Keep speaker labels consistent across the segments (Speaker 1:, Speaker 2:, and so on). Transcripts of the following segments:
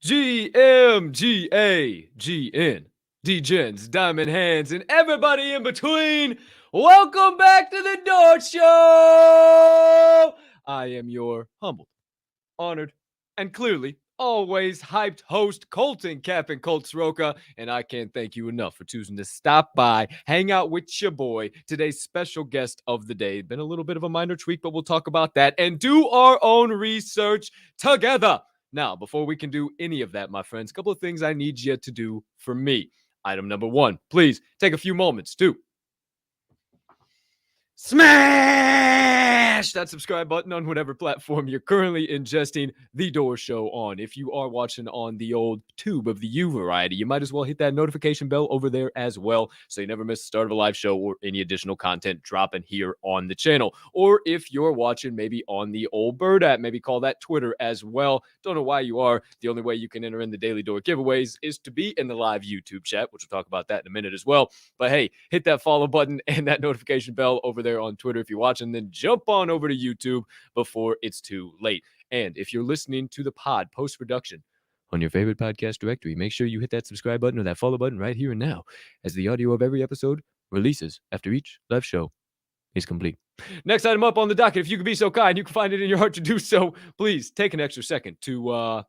Speaker 1: GMGAGN, Degens, Diamond Hands, and everybody in between. Welcome back to the Door Show. I am your humbled, honored, and clearly always hyped host, Colton Cap'n Colt Sroka, and I can't thank you enough for choosing to stop by, hang out with your boy, today's special guest of the day. Been a little bit of a minor tweak, but we'll talk about that and do our own research together. Now, before we can do any of that, my friends, a couple of things I need you to do for me. Item number one, please take a few moments to smash that subscribe button on whatever platform you're currently ingesting the Door Show on. If you are watching on the old tube of the U variety, you might as well hit that notification bell over there as well, so you never miss the start of a live show or any additional content dropping here on the channel. Or if you're watching maybe on the old Bird app, maybe call that Twitter as well. Don't know why you are. The only way you can enter in the Daily Door giveaways is to be in the live YouTube chat, which we'll talk about that in a minute as well. But hey, hit that follow button and that notification bell over there on Twitter if you're watching, then jump on over to YouTube before it's too late. And if you're listening to the pod post-production on your favorite podcast directory, make sure you hit that subscribe button or that follow button right here and now, as the audio of every episode releases after each live show is complete. Next item up on the docket, if you could be so kind, you can find it in your heart to do so, please take an extra second to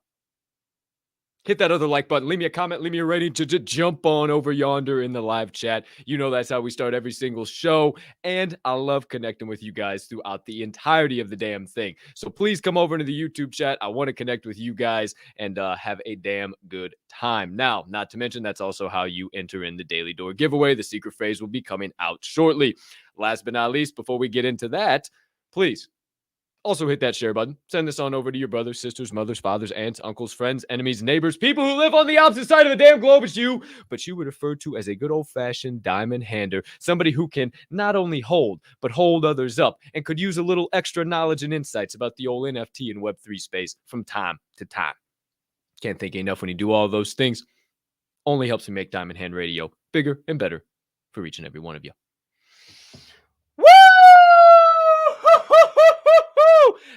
Speaker 1: hit that other like button. Leave me a comment. Leave me a rating to jump on over yonder in the live chat. You know that's how we start every single show. And I love connecting with you guys throughout the entirety of the damn thing. So please come over into the YouTube chat. I want to connect with you guys and have a damn good time. Now, not to mention, that's also how you enter in the Daily Door giveaway. The secret phrase will be coming out shortly. Last but not least, before we get into that, please also hit that share button. Send this on over to your brothers, sisters, mothers, fathers, aunts, uncles, friends, enemies, neighbors, people who live on the opposite side of the damn globe as you, but you would refer to as a good old-fashioned diamond hander, somebody who can not only hold, but hold others up, and could use a little extra knowledge and insights about the old NFT and Web3 space from time to time. Can't thank you enough when you do all those things. Only helps me make Diamond Hand Radio bigger and better for each and every one of you. Woo!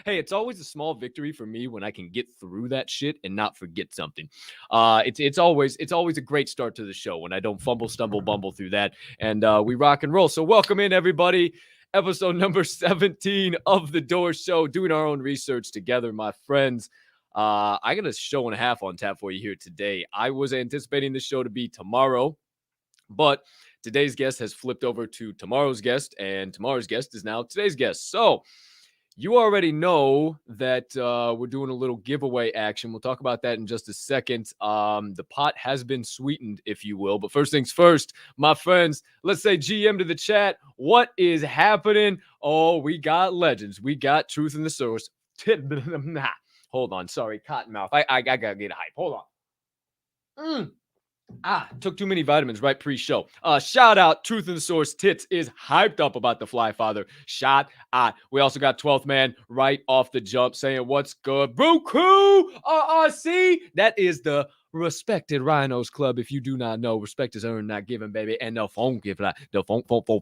Speaker 1: Hey, it's always a small victory for me when I can get through that shit and not forget something. It's always a great start to the show when I don't fumble, stumble, bumble through that, and we rock and roll. So welcome in, everybody. Episode number 17 of The Door Show, doing our own research together, my friends. I got a show and a half on tap for you here today. I was anticipating this show to be tomorrow, but today's guest has flipped over to tomorrow's guest, and tomorrow's guest is now today's guest. So you already know that we're doing a little giveaway action. We'll talk about that in just a second. The pot has been sweetened, if you will. But first things first, my friends, let's say GM to the chat. What is happening? Oh, we got legends. We got truth in the source. Hold on. Sorry, cottonmouth. I got to get hype. Hold on. Took too many vitamins right pre-show. Shout out, Truth in the Source Tits is hyped up about the Fly Father. Shout out. We also got 12th Man right off the jump saying, what's good? Brew Crew RRC. That is the respected Rhinos Club. If you do not know, respect is earned, not given, baby. And the funky fly, the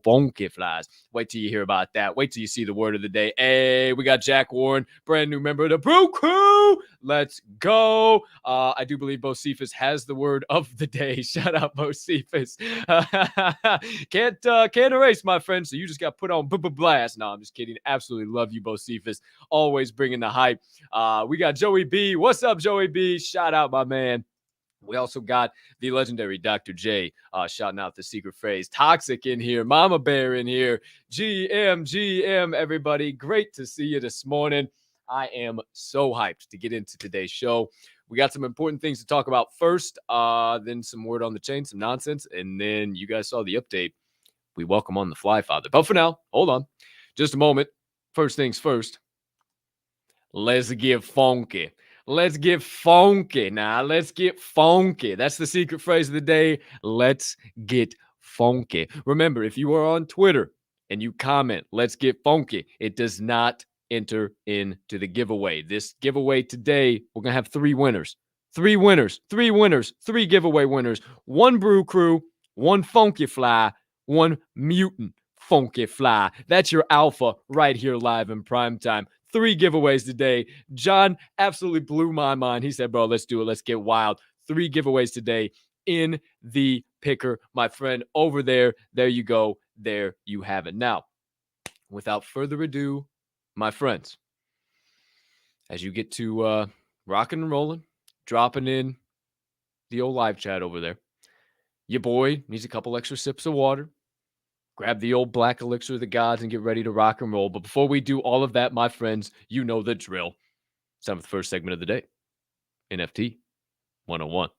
Speaker 1: funky flies. Wait till you hear about that. Wait till you see the word of the day. Hey, we got Jack Warren, brand new member of the Brew Crew. Let's go. I do believe Bocephus has the word of the day. Shout out Bocephus. Can't erase, my friend. So you just got put on blast. No, I'm just kidding. Absolutely love you, Bocephus. Always bringing the hype. We got Joey B. What's up, Joey B? Shout out, my man. We also got the legendary Dr. J shouting out the secret phrase. Toxic in here. Mama Bear in here. GM, everybody. Great to see you this morning. I am so hyped to get into today's show. We got some important things to talk about first, then some word on the chain, some nonsense, and then you guys saw the update. We welcome on the Fly Father. But for now, hold on. Just a moment. First things first. Let's get funky. Let's get funky. Now, let's get funky. That's the secret phrase of the day. Let's get funky. Remember, if you are on Twitter and you comment, let's get funky, it does not enter into the giveaway. This giveaway today, we're going to have three winners. Three giveaway winners. One Brew Crew, one Funky Fly, one Mutant Funky Fly. That's your alpha right here live in prime time. 3 giveaways today. John absolutely blew my mind. He said, bro, let's do it. Let's get wild. 3 giveaways today in the picker, my friend, over there. There you go. There you have it. Now, without further ado, my friends, as you get to rocking and rolling, dropping in the old live chat over there, your boy needs a couple extra sips of water. Grab the old black elixir of the gods and get ready to rock and roll. But before we do all of that, my friends, you know the drill. It's time for the first segment of the day. NFT 101.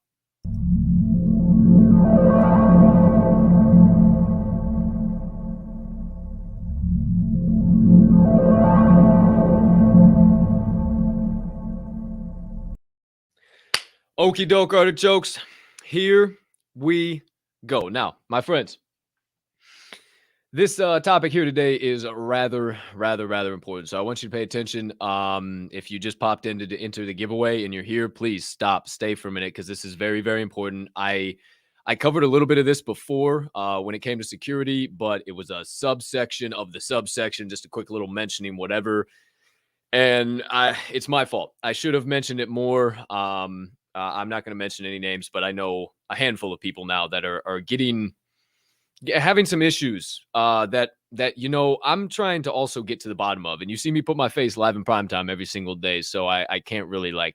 Speaker 1: Okie doke artichokes. Here we go. Now, my friends, this topic here today is rather important. So I want you to pay attention. If you just popped in to enter the giveaway and you're here, please stay for a minute because this is very important. I covered a little bit of this before when it came to security, but it was a subsection of the subsection, just a quick little mentioning whatever. And it's my fault. I should have mentioned it more. I'm not going to mention any names, but I know a handful of people now that are having some issues that I'm trying to also get to the bottom of. And you see me put my face live in primetime every single day, so I can't really I'm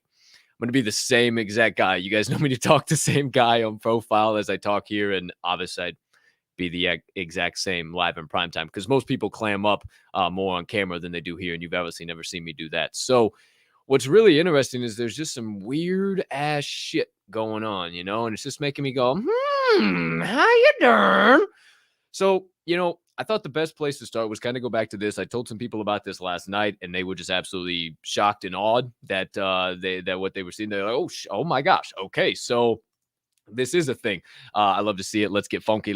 Speaker 1: going to be the same exact guy. You guys know me to talk the same guy on profile as I talk here, and obviously I'd be the exact same live in primetime because most people clam up more on camera than they do here, and you've obviously never seen me do that. So what's really interesting is there's just some weird ass shit going on, and it's just making me go, how you doing? So, I thought the best place to start was kind of go back to this. I told some people about this last night, and they were just absolutely shocked and awed that what they were seeing. They're like, oh my gosh. Okay, so this is a thing. I love to see it. Let's get funky.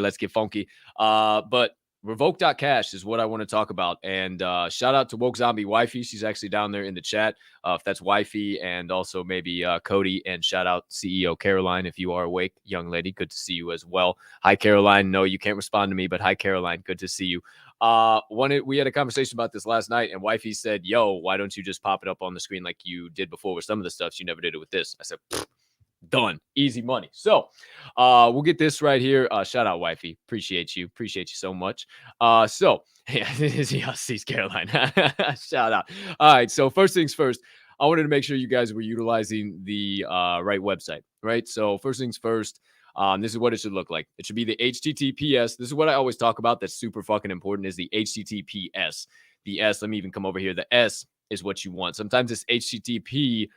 Speaker 1: But Revoke.Cash is what I want to talk about. And shout out to Woke Zombie Wifey. She's actually down there in the chat. If that's Wifey, and also maybe Cody. And shout out CEO Caroline. If you are awake, young lady, good to see you as well. Hi, Caroline. No, you can't respond to me, but hi, Caroline. Good to see you. We had a conversation about this last night, and Wifey said, yo, why don't you just pop it up on the screen like you did before with some of the stuff? You never did it with this. I said, done. Easy money. So we'll get this right here. Shout out, Wifey. Appreciate you so much. Sees Caroline. Shout out. All right. So first things first, I wanted to make sure you guys were utilizing the right website, right? So first things first, this is what it should look like. It should be the HTTPS. This is what I always talk about. That's super fucking important, is the HTTPS. The S, let me even come over here. The S is what you want. Sometimes it's HTTP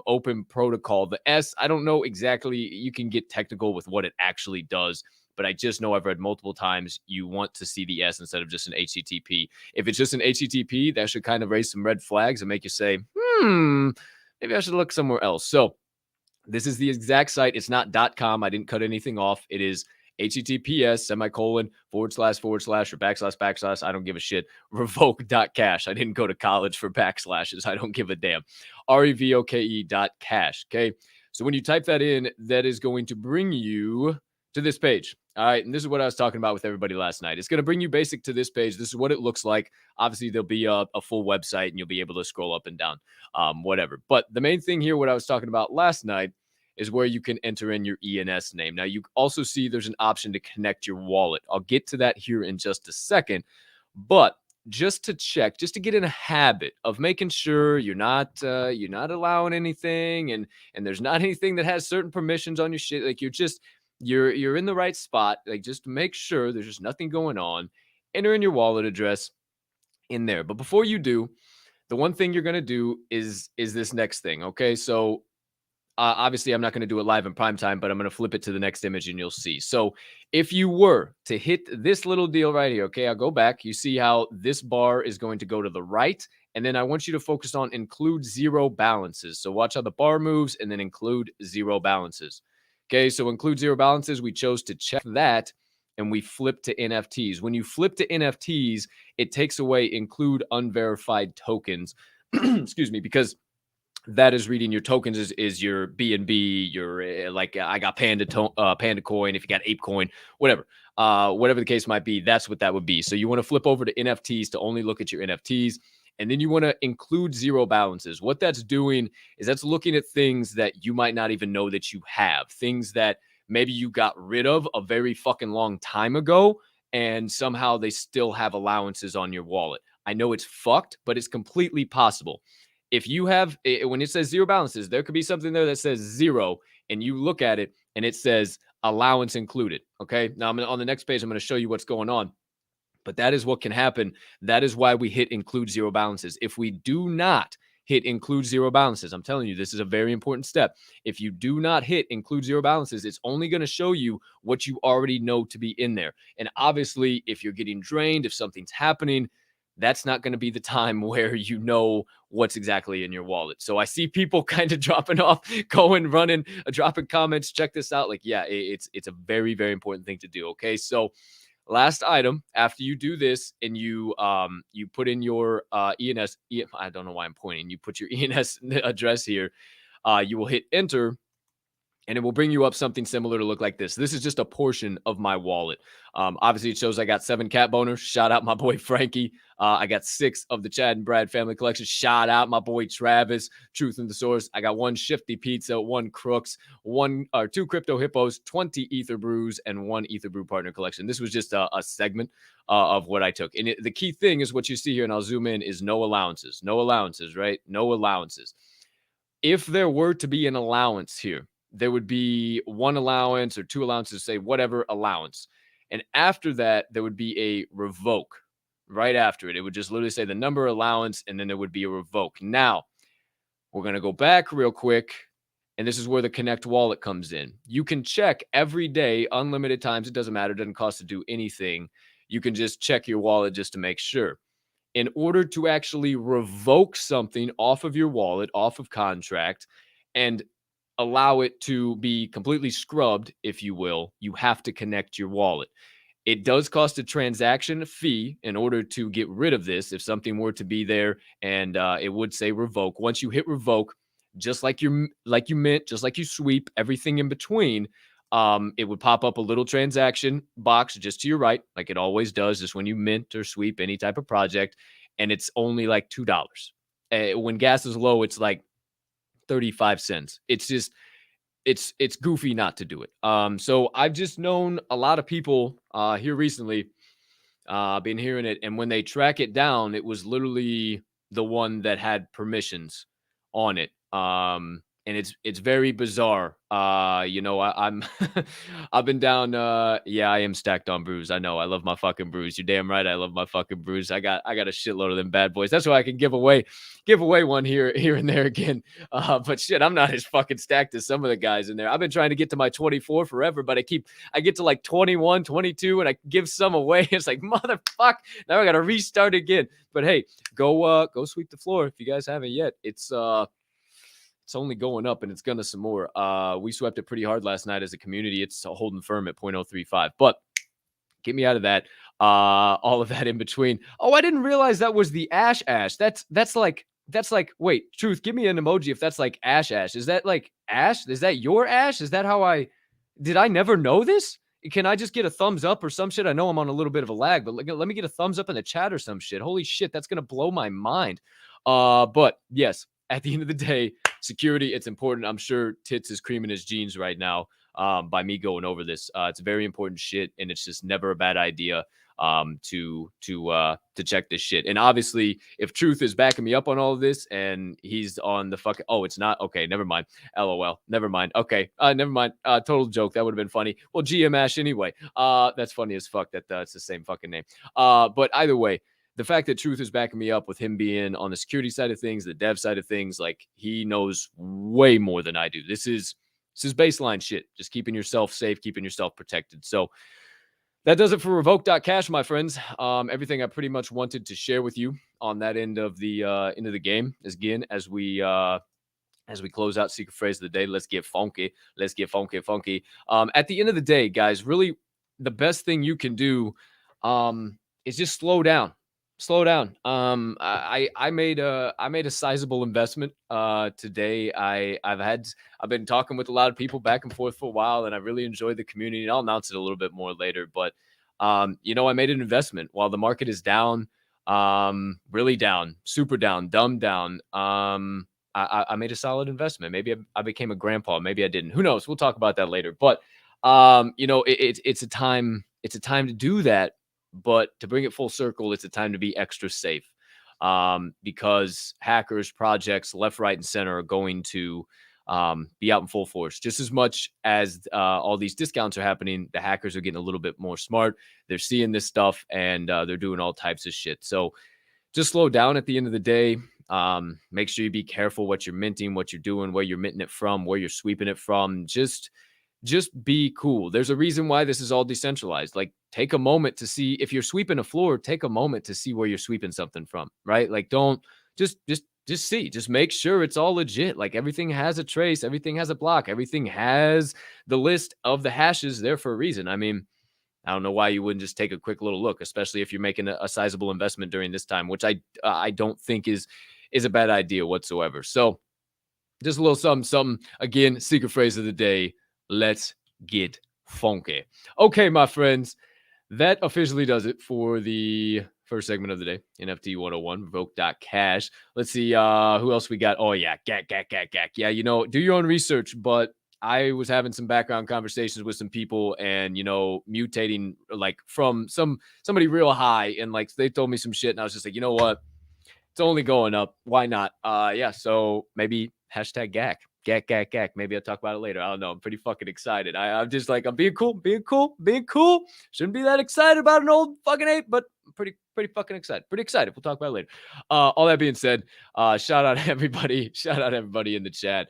Speaker 1: open protocol. The S, I don't know exactly. You can get technical with what it actually does, but I just know I've read multiple times you want to see the S instead of just an HTTP. If it's just an HTTP, that should kind of raise some red flags and make you say, maybe I should look somewhere else. So this is the exact site. It's not .com. I didn't cut anything off. It is HTTPS // or // I don't give a shit. Revoke.Cash. I didn't go to college for backslashes. I don't give a damn. REVOKE.cash. Okay. So when you type that in, that is going to bring you to this page. All right. And this is what I was talking about with everybody last night. It's going to bring you basic to this page. This is what it looks like. Obviously, there'll be a full website and you'll be able to scroll up and down, whatever. But the main thing here, what I was talking about last night, is where you can enter in your ENS name. Now, you also see there's an option to connect your wallet. I'll get to that here in just a second. But just to check, just to get in a habit of making sure you're not allowing anything and there's not anything that has certain permissions on your shit. Like you're in the right spot. Like just make sure there's just nothing going on. Enter in your wallet address in there. But before you do, the one thing you're going to do is this next thing. Okay, so obviously, I'm not going to do it live in prime time, but I'm going to flip it to the next image and you'll see. So if you were to hit this little deal right here, okay, I'll go back. You see how this bar is going to go to the right. And then I want you to focus on include zero balances. So watch how the bar moves and then include zero balances. Okay, so include zero balances. We chose to check that and we flip to NFTs. When you flip to NFTs, it takes away include unverified tokens. Excuse me, because that is reading your tokens is your BNB, your I got Panda coin. If you got Ape coin, whatever the case might be, that's what that would be. So you want to flip over to NFTs to only look at your NFTs. And then you want to include zero balances. What that's doing is that's looking at things that you might not even know that you have, things that maybe you got rid of a very fucking long time ago, and somehow they still have allowances on your wallet. I know it's fucked, but it's completely possible. If you have, when it says zero balances, there could be something there that says zero, and you look at it and it says allowance included. Okay. Now I'm on the next page. I'm going to show you what's going on. But that is what can happen. That is why we hit include zero balances. If we do not hit include zero balances, I'm telling you, this is a very important step. If you do not hit include zero balances, it's only going to show you what you already know to be in there. And obviously, if you're getting drained, if something's happening, that's not going to be the time where you know what's exactly in your wallet. So I see people kind of dropping off, going, running, dropping comments. Check this out. Like, yeah, it's a very, very important thing to do. Okay. So last item, after you do this and you put in your ENS, I don't know why I'm pointing, you put your ENS address here, you will hit enter, and it will bring you up something similar to look like this. This is just a portion of my wallet. Obviously, it shows I got 7 cat boners. Shout out my boy Frankie. I got 6 of the Chad and Brad family collection. Shout out my boy Travis. Truth in the Source. I got 1 Shifty Pizza, 1 Crooks, 2 Crypto Hippos, 20 Ether Brews, and 1 Ether Brew Partner collection. This was just a segment of what I took. And the key thing is what you see here, and I'll zoom in, is no allowances. No allowances, right? No allowances. If there were to be an allowance here, there would be 1 allowance or 2 allowances, say whatever allowance. And after that, there would be a revoke right after it. It would just literally say the number allowance, and then there would be a revoke. Now, we're going to go back real quick, and this is where the Connect wallet comes in. You can check every day, unlimited times. It doesn't matter. It doesn't cost to do anything. You can just check your wallet just to make sure. In order to actually revoke something off of your wallet, off of contract, and allow it to be completely scrubbed, if you will, you have to connect your wallet. It does cost a transaction fee in order to get rid of this. If something were to be there and it would say revoke, once you hit revoke, just like you mint, just like you sweep, everything in between, it would pop up a little transaction box just to your right, like it always does, just when you mint or sweep any type of project, and it's only like $2. When gas is low, it's like 35 cents. It's just, it's goofy not to do it. So I've just known a lot of people here recently, been hearing it, and when they track it down, it was literally the one that had permissions on it. And it's very bizarre. I'm I've been down. Yeah, I am stacked on brews. I know. I love my fucking brews. You're damn right. I love my fucking brews. I got a shitload of them bad boys. That's why I can give away one here and there again. But shit, I'm not as fucking stacked as some of the guys in there. I've been trying to get to my 24 forever, but I get to like 21, 22, and I give some away. It's like, motherfuck. Now I got to restart again. But hey, go sweep the floor if you guys haven't yet. It's only going up, and it's gonna some more. We swept it pretty hard last night as a community. It's holding firm at 0.035. But get me out of that. All of that in between. Oh, I didn't realize that was the ash. That's like wait, Truth, give me an emoji if that's like ash. Is that like ash? Is that your ash? Is that how did I never know this? Can I just get a thumbs up or some shit? I know I'm on a little bit of a lag, but let me get a thumbs up in the chat or some shit. Holy shit, that's gonna blow my mind. But yes, at the end of the day, security, it's important. I'm sure Tits is creaming his jeans right now by me going over this. It's very important shit, and it's just never a bad idea to check this shit. And obviously, if Truth is backing me up on all of this and he's on the fucking, oh, it's not, okay, never mind. LOL, never mind. Okay, never mind. Total joke. That would have been funny. Well, GM Ash anyway. That's funny as fuck that it's the same fucking name. But either way, the fact that Truth is backing me up with him being on the security side of things, the dev side of things, like he knows way more than I do. This is baseline shit. Just keeping yourself safe, keeping yourself protected. So that does it for Revoke.Cash, my friends. Everything I pretty much wanted to share with you on that end of the game. Again, as we close out Secret Phrase of the day, let's get funky. Let's get funky. At the end of the day, guys, really the best thing you can do is just slow down. I made a sizable investment today. I've been talking with a lot of people back and forth for a while, and I really enjoyed the community. And I'll announce it a little bit more later, but I made an investment while the market is down. Really down, super down, dumbed down. I made a solid investment. Maybe I became a grandpa. Maybe I didn't. Who knows? We'll talk about that later. But it's a time. It's a time to do that. But to bring it full circle, it's a time to be extra safe, because hackers, projects, left, right, and center are going to be out in full force. Just as much as all these discounts are happening, the hackers are getting a little bit more smart. They're seeing this stuff and they're doing all types of shit. So just slow down at the end of the day. Make sure you be careful what you're minting, what you're doing, where you're minting it from, where you're sweeping it from. Just be cool. There's a reason why this is all decentralized. Like, take a moment to see if you're sweeping a floor, take a moment to see where you're sweeping something from, right? Like, don't just see, just make sure it's all legit. Like, everything has a trace, everything has a block, everything has the list of the hashes there for a reason. I mean, I don't know why you wouldn't just take a quick little look, especially if you're making a sizable investment during this time, which I don't think is a bad idea whatsoever. So just a little something. Again, secret phrase of the day. Let's get funky. Okay, my friends, that officially does it for the first segment of the day. NFT 101, Revoke.Cash. Let's see who else we got. Oh, yeah, gack. Yeah, do your own research, but I was having some background conversations with some people and, mutating like from somebody real high. And like, they told me some shit and I was just like, you know what? It's only going up. Why not? Yeah. So maybe hashtag gack. Gack. Maybe I'll talk about it later. I don't know. I'm pretty fucking excited. I'm just like, I'm being cool. Shouldn't be that excited about an old fucking ape, but I'm pretty fucking excited. Pretty excited. We'll talk about it later. All that being said, shout out everybody. Shout out everybody in the chat.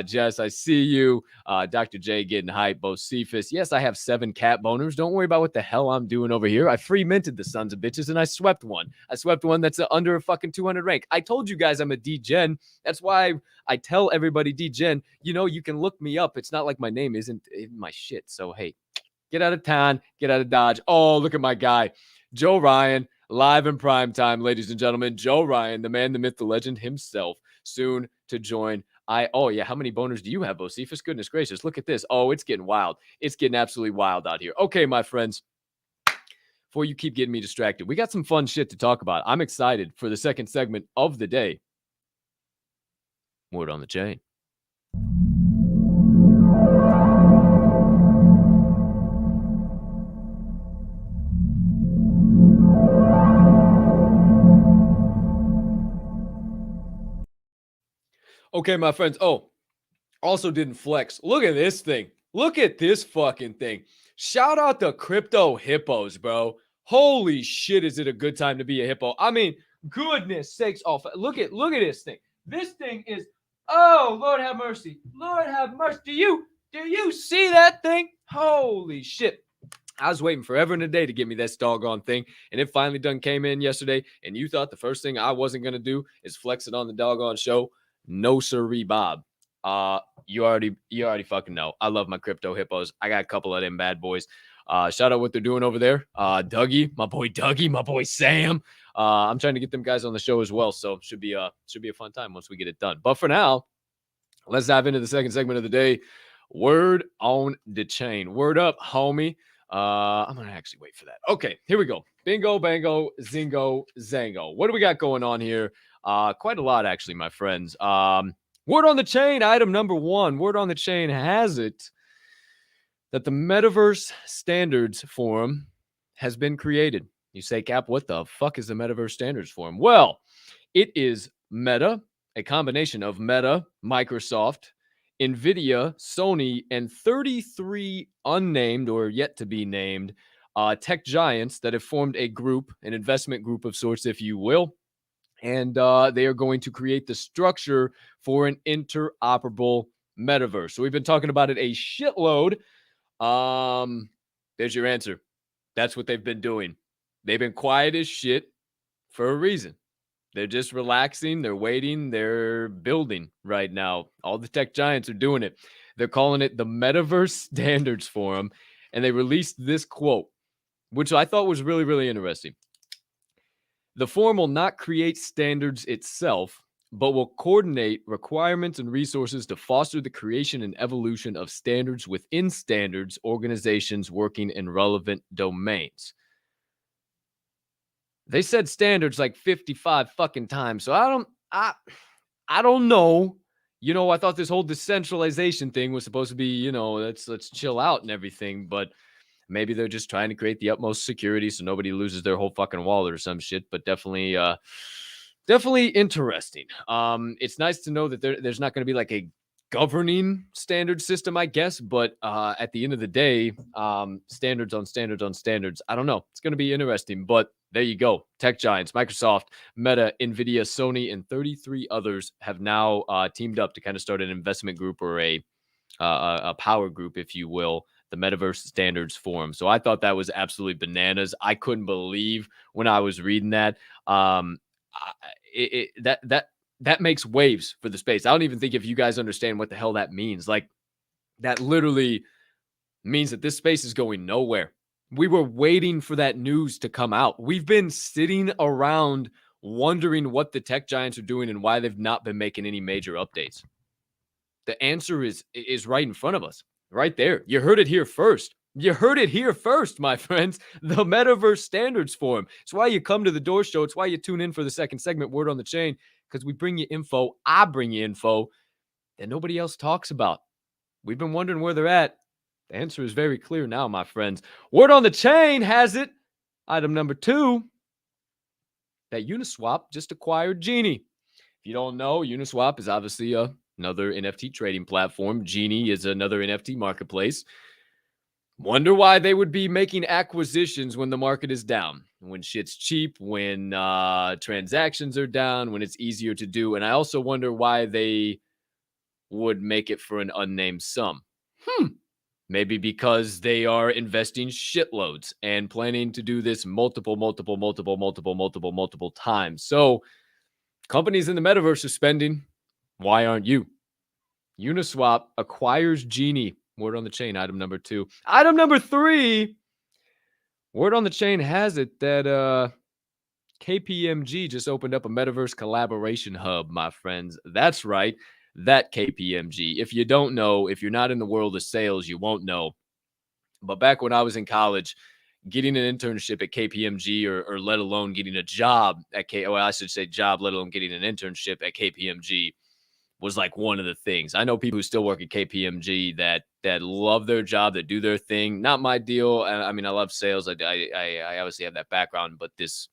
Speaker 1: Jess, I see you. Dr. J getting hype. Bocephus. Yes, I have 7 cat boners. Don't worry about what the hell I'm doing over here. I free minted the sons of bitches and I swept one. That's under a fucking 200 rank. I told you guys I'm a D-Gen. That's why I tell everybody D-Gen, you can look me up. It's not like my name isn't in my shit. So, hey, get out of town, get out of Dodge. Oh, look at my guy, Joe Ryan, live in prime time, ladies and gentlemen. Joe Ryan, the man, the myth, the legend himself, soon to join. Oh, yeah, how many boners do you have, Bocephus? Goodness gracious, look at this. Oh, it's getting wild. It's getting absolutely wild out here. Okay, my friends, before you keep getting me distracted, we got some fun shit to talk about. I'm excited for the second segment of the day. Word on the chain. Okay, my friends. Oh, also didn't flex. Look at this thing. Look at this fucking thing. Shout out the crypto hippos, bro. Holy shit, is it a good time to be a hippo? I mean, goodness sakes. Oh, look at this thing. This thing is, oh, Lord have mercy. Lord have mercy. Do you see that thing? Holy shit. I was waiting forever and a day to get me this doggone thing, and it finally done came in yesterday, and you thought the first thing I wasn't going to do is flex it on the doggone show? No, sirree, Bob. You already fucking know. I love my crypto hippos. I got a couple of them bad boys. Shout out what they're doing over there. Dougie, my boy Sam. I'm trying to get them guys on the show as well, so should be a fun time once we get it done. But for now, let's dive into the second segment of the day. Word on the chain. Word up, homie. I'm gonna actually wait for that. Okay, here we go. Bingo, bango, zingo, zango. What do we got going on here? Quite a lot, actually, my friends. Word on the chain, item number 1. Word on the chain has it that the Metaverse Standards Forum has been created. You say, Cap, what the fuck is the Metaverse Standards Forum? Well, it is Meta, a combination of Meta, Microsoft, NVIDIA, Sony, and 33 unnamed or yet to be named tech giants that have formed a group, an investment group of sorts, if you will. And they are going to create the structure for an interoperable metaverse. So we've been talking about it a shitload. There's your answer. That's what they've been doing. They've been quiet as shit for a reason. They're just relaxing. They're waiting. They're building right now. All the tech giants are doing it. They're calling it the Metaverse Standards Forum. And they released this quote, which I thought was really, really interesting. The forum will not create standards itself, but will coordinate requirements and resources to foster the creation and evolution of standards within standards organizations working in relevant domains. They said standards like 55 fucking times. So I don't know. I thought this whole decentralization thing was supposed to be, let's chill out and everything, but maybe they're just trying to create the utmost security so nobody loses their whole fucking wallet or some shit. But definitely interesting. It's nice to know that there's not going to be like a governing standard system, I guess. But at the end of the day, standards on standards on standards. I don't know. It's going to be interesting. But there you go. Tech giants, Microsoft, Meta, Nvidia, Sony, and 33 others have now teamed up to kind of start an investment group or a power group, if you will, the Metaverse Standards Forum. So I thought that was absolutely bananas. I couldn't believe when I was reading that. That makes waves for the space. I don't even think if you guys understand what the hell that means. Like, that literally means that this space is going nowhere. We were waiting for that news to come out. We've been sitting around wondering what the tech giants are doing and why they've not been making any major updates. The answer is right in front of us, right there. You heard it here first. You heard it here first, my friends. The Metaverse Standards Forum. It's why you come to the Door Show. It's why you tune in for the second segment, Word on the Chain, because we bring you info. I bring you info that nobody else talks about. We've been wondering where they're at. The answer is very clear now, my friends. Word on the Chain has it. Item number 2, that Uniswap just acquired Genie. If you don't know, Uniswap is obviously another NFT trading platform. Genie is another NFT marketplace. Wonder why they would be making acquisitions when the market is down, when shit's cheap, when transactions are down, when it's easier to do. And I also wonder why they would make it for an unnamed sum. Maybe because they are investing shitloads and planning to do this multiple times. So companies in the metaverse are spending. Why aren't you? Uniswap acquires Genie. Word on the chain, item number 2. Item number 3, word on the chain has it that KPMG just opened up a Metaverse collaboration hub, my friends. That's right, that KPMG. If you don't know, if you're not in the world of sales, you won't know. But back when I was in college, getting an internship at KPMG or let alone getting a job at I should say job, let alone getting an internship at KPMG was like one of the things. I know people who still work at KPMG that love their job, that do their thing. Not my deal. I mean, I love sales. I obviously have that background, but this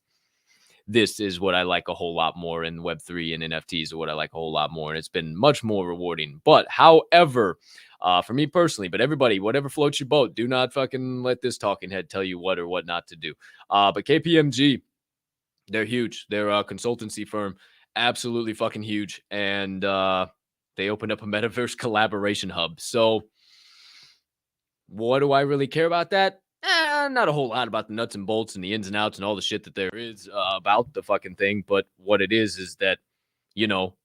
Speaker 1: is what I like a whole lot more, and Web3 and NFTs are what I like a whole lot more. And it's been much more rewarding. But however, for me personally, but everybody, whatever floats your boat, do not fucking let this talking head tell you what or what not to do. But KPMG, they're huge. They're a consultancy firm. Absolutely fucking huge. And they opened up a Metaverse collaboration hub. So what do I really care about that? Not a whole lot about the nuts and bolts and the ins and outs and all the shit that there is about the fucking thing. But what it is that,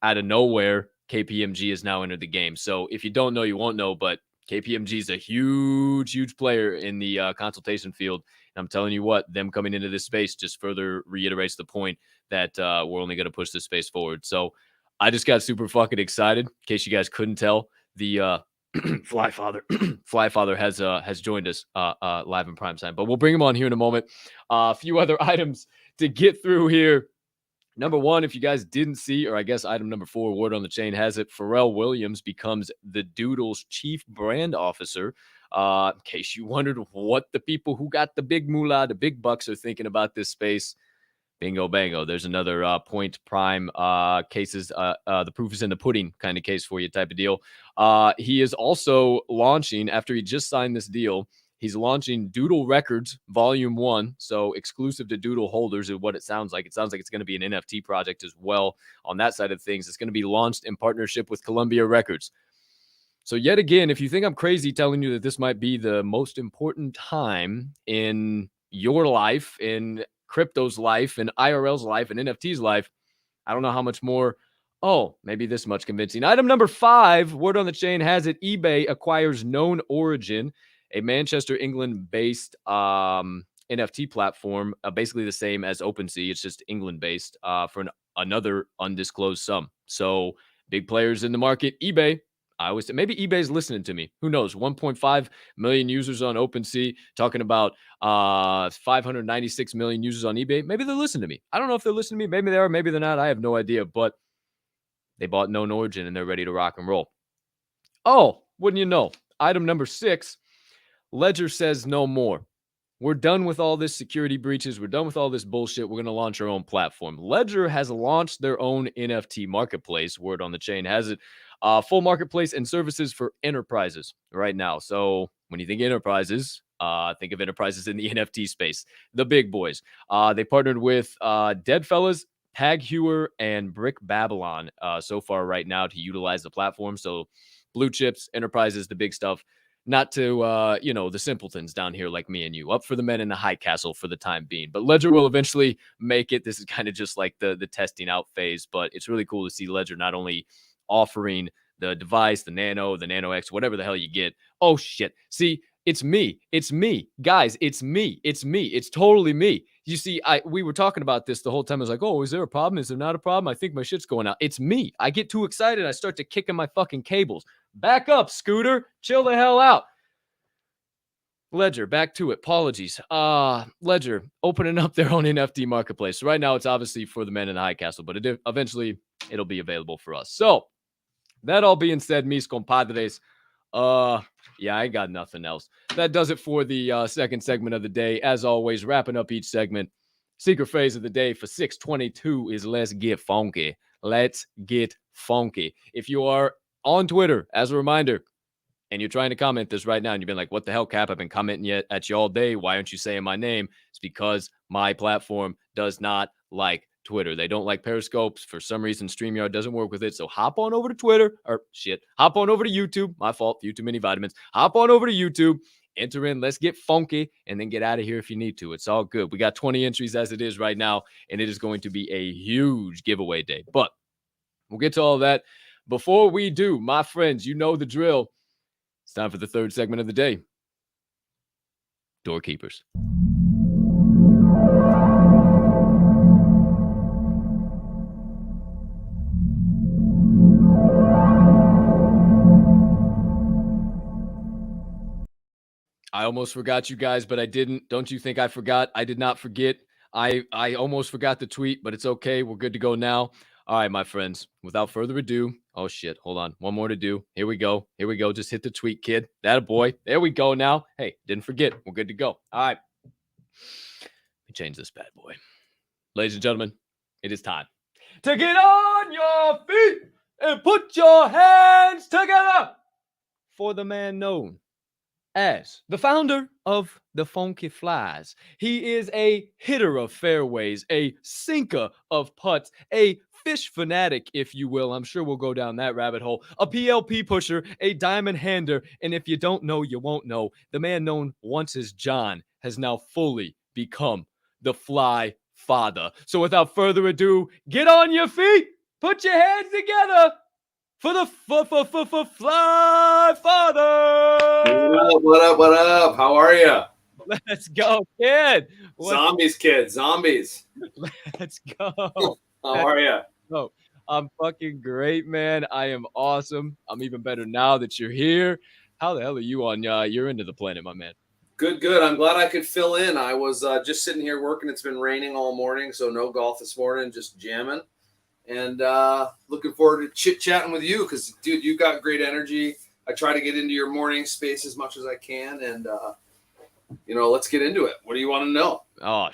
Speaker 1: out of nowhere, KPMG has now entered the game. So if you don't know, you won't know. But KPMG is a huge player in the consultation field. And I'm telling you what, them coming into this space just further reiterates the point that we're only going to push this space forward. So I just got super fucking excited. In case you guys couldn't tell, the Flyfather has joined us live in prime time, but we'll bring him on here in a moment. A few other items to get through here. Number 1, if you guys didn't see, or I guess item number 4, word on the chain has it, Pharrell Williams becomes the Doodle's chief brand officer. In case you wondered what the people who got the big moolah, the big bucks, are thinking about this space. Bingo, bango. There's another point prime cases. The proof is in the pudding kind of case for you type of deal. He is also launching, after he just signed this deal, he's launching Doodle Records Volume 1. So exclusive to Doodle holders is what it sounds like. It sounds like it's going to be an NFT project as well on that side of things. It's going to be launched in partnership with Columbia Records. So yet again, if you think I'm crazy telling you that this might be the most important time in your life, in crypto's life, and IRL's life, and NFT's life, I don't know how much more. Oh, maybe this much convincing. Item number 5, word on the chain has it, eBay acquires Known Origin, a Manchester, England-based NFT platform, basically the same as OpenSea. It's just England-based for another undisclosed sum. So big players in the market, eBay I always say maybe eBay's listening to me. Who knows? 1.5 million users on OpenSea, talking about 596 million users on eBay. Maybe they're listening to me. I don't know if they're listening to me. Maybe they are. Maybe they're not. I have no idea. But they bought Known Origin and they're ready to rock and roll. Oh, wouldn't you know? Item number 6, Ledger says no more. We're done with all this security breaches. We're done with all this bullshit. We're going to launch our own platform. Ledger has launched their own NFT marketplace. Word on the chain has it. Full marketplace and services for enterprises right now. So when you think enterprises, think of enterprises in the NFT space, the big boys. They partnered with Deadfellas, Taghewer, and Brick Babylon so far right now to utilize the platform. So blue chips, enterprises, the big stuff. Not to, the simpletons down here like me and you. Up for the men in the high castle for the time being. But Ledger will eventually make it. This is kind of just like the testing out phase. But it's really cool to see Ledger not only offering the device, the Nano X, whatever the hell you get. Oh, shit. See, it's me. It's me. Guys, it's me. It's me. It's totally me. You see, we were talking about this the whole time. I was like, oh, is there a problem? Is there not a problem? I think my shit's going out. It's me. I get too excited. I start to kick in my fucking cables. Back up, Scooter. Chill the hell out. Ledger, back to it. Apologies. Ledger opening up their own NFT marketplace. So right now, it's obviously for the men in the high castle, but eventually it'll be available for us. So that all being said, mis compadres, yeah, I got nothing else. That does it for the second segment of the day. As always, wrapping up each segment. Secret phrase of the day for 622 is let's get funky. Let's get funky. If you are on Twitter, as a reminder, and you're trying to comment this right now, and you've been like, what the hell, Cap? I've been commenting at you all day. Why aren't you saying my name? It's because my platform does not like Twitter. They don't like Periscopes. For some reason, StreamYard doesn't work with it. So hop on over to Twitter, hop on over to YouTube. My fault, YouTube mini vitamins. Hop on over to YouTube, enter in, let's get funky, and then get out of here if you need to. It's all good. We got 20 entries as it is right now, and it is going to be a huge giveaway day. But we'll get to all of that. Before we do, my friends, you know the drill. It's time for the third segment of the day. Doorkeepers. I almost forgot you guys, but I didn't. Don't you think I forgot? I did not forget. I almost forgot the tweet, but it's okay. We're good to go now. All right, my friends, without further ado. Oh, shit. Hold on. One more to do. Here we go. Here we go. Just hit the tweet, kid. That a boy. There we go now. Hey, didn't forget. We're good to go. All right. Let me change this bad boy. Ladies and gentlemen, it is time to get on your feet and put your hands together for the man known as the founder of the Funky Flies. He is a hitter of fairways, a sinker of putts, a fish fanatic, if you will. I'm sure we'll go down that rabbit hole. A PLP pusher, a diamond hander, and if you don't know, you won't know. The man known once as John has now fully become the Fly Father. So without further ado, get on your feet, put your hands together for the Fly Father.
Speaker 2: What up? What up? How are you?
Speaker 1: Let's go, kid.
Speaker 2: Zombies, kid. Zombies.
Speaker 1: Let's go.
Speaker 2: How are you?
Speaker 1: Oh, I'm fucking great, man. I am awesome. I'm even better now that you're here. How the hell are you on your end of the planet, my man?
Speaker 2: Good, good. I'm glad I could fill in. I was just sitting here working. It's been raining all morning, so no golf this morning, just jamming. And looking forward to chit-chatting with you because, dude, you got great energy. I try to get into your morning space as much as I can. And, let's get into it. What do you want to know?
Speaker 1: Oh,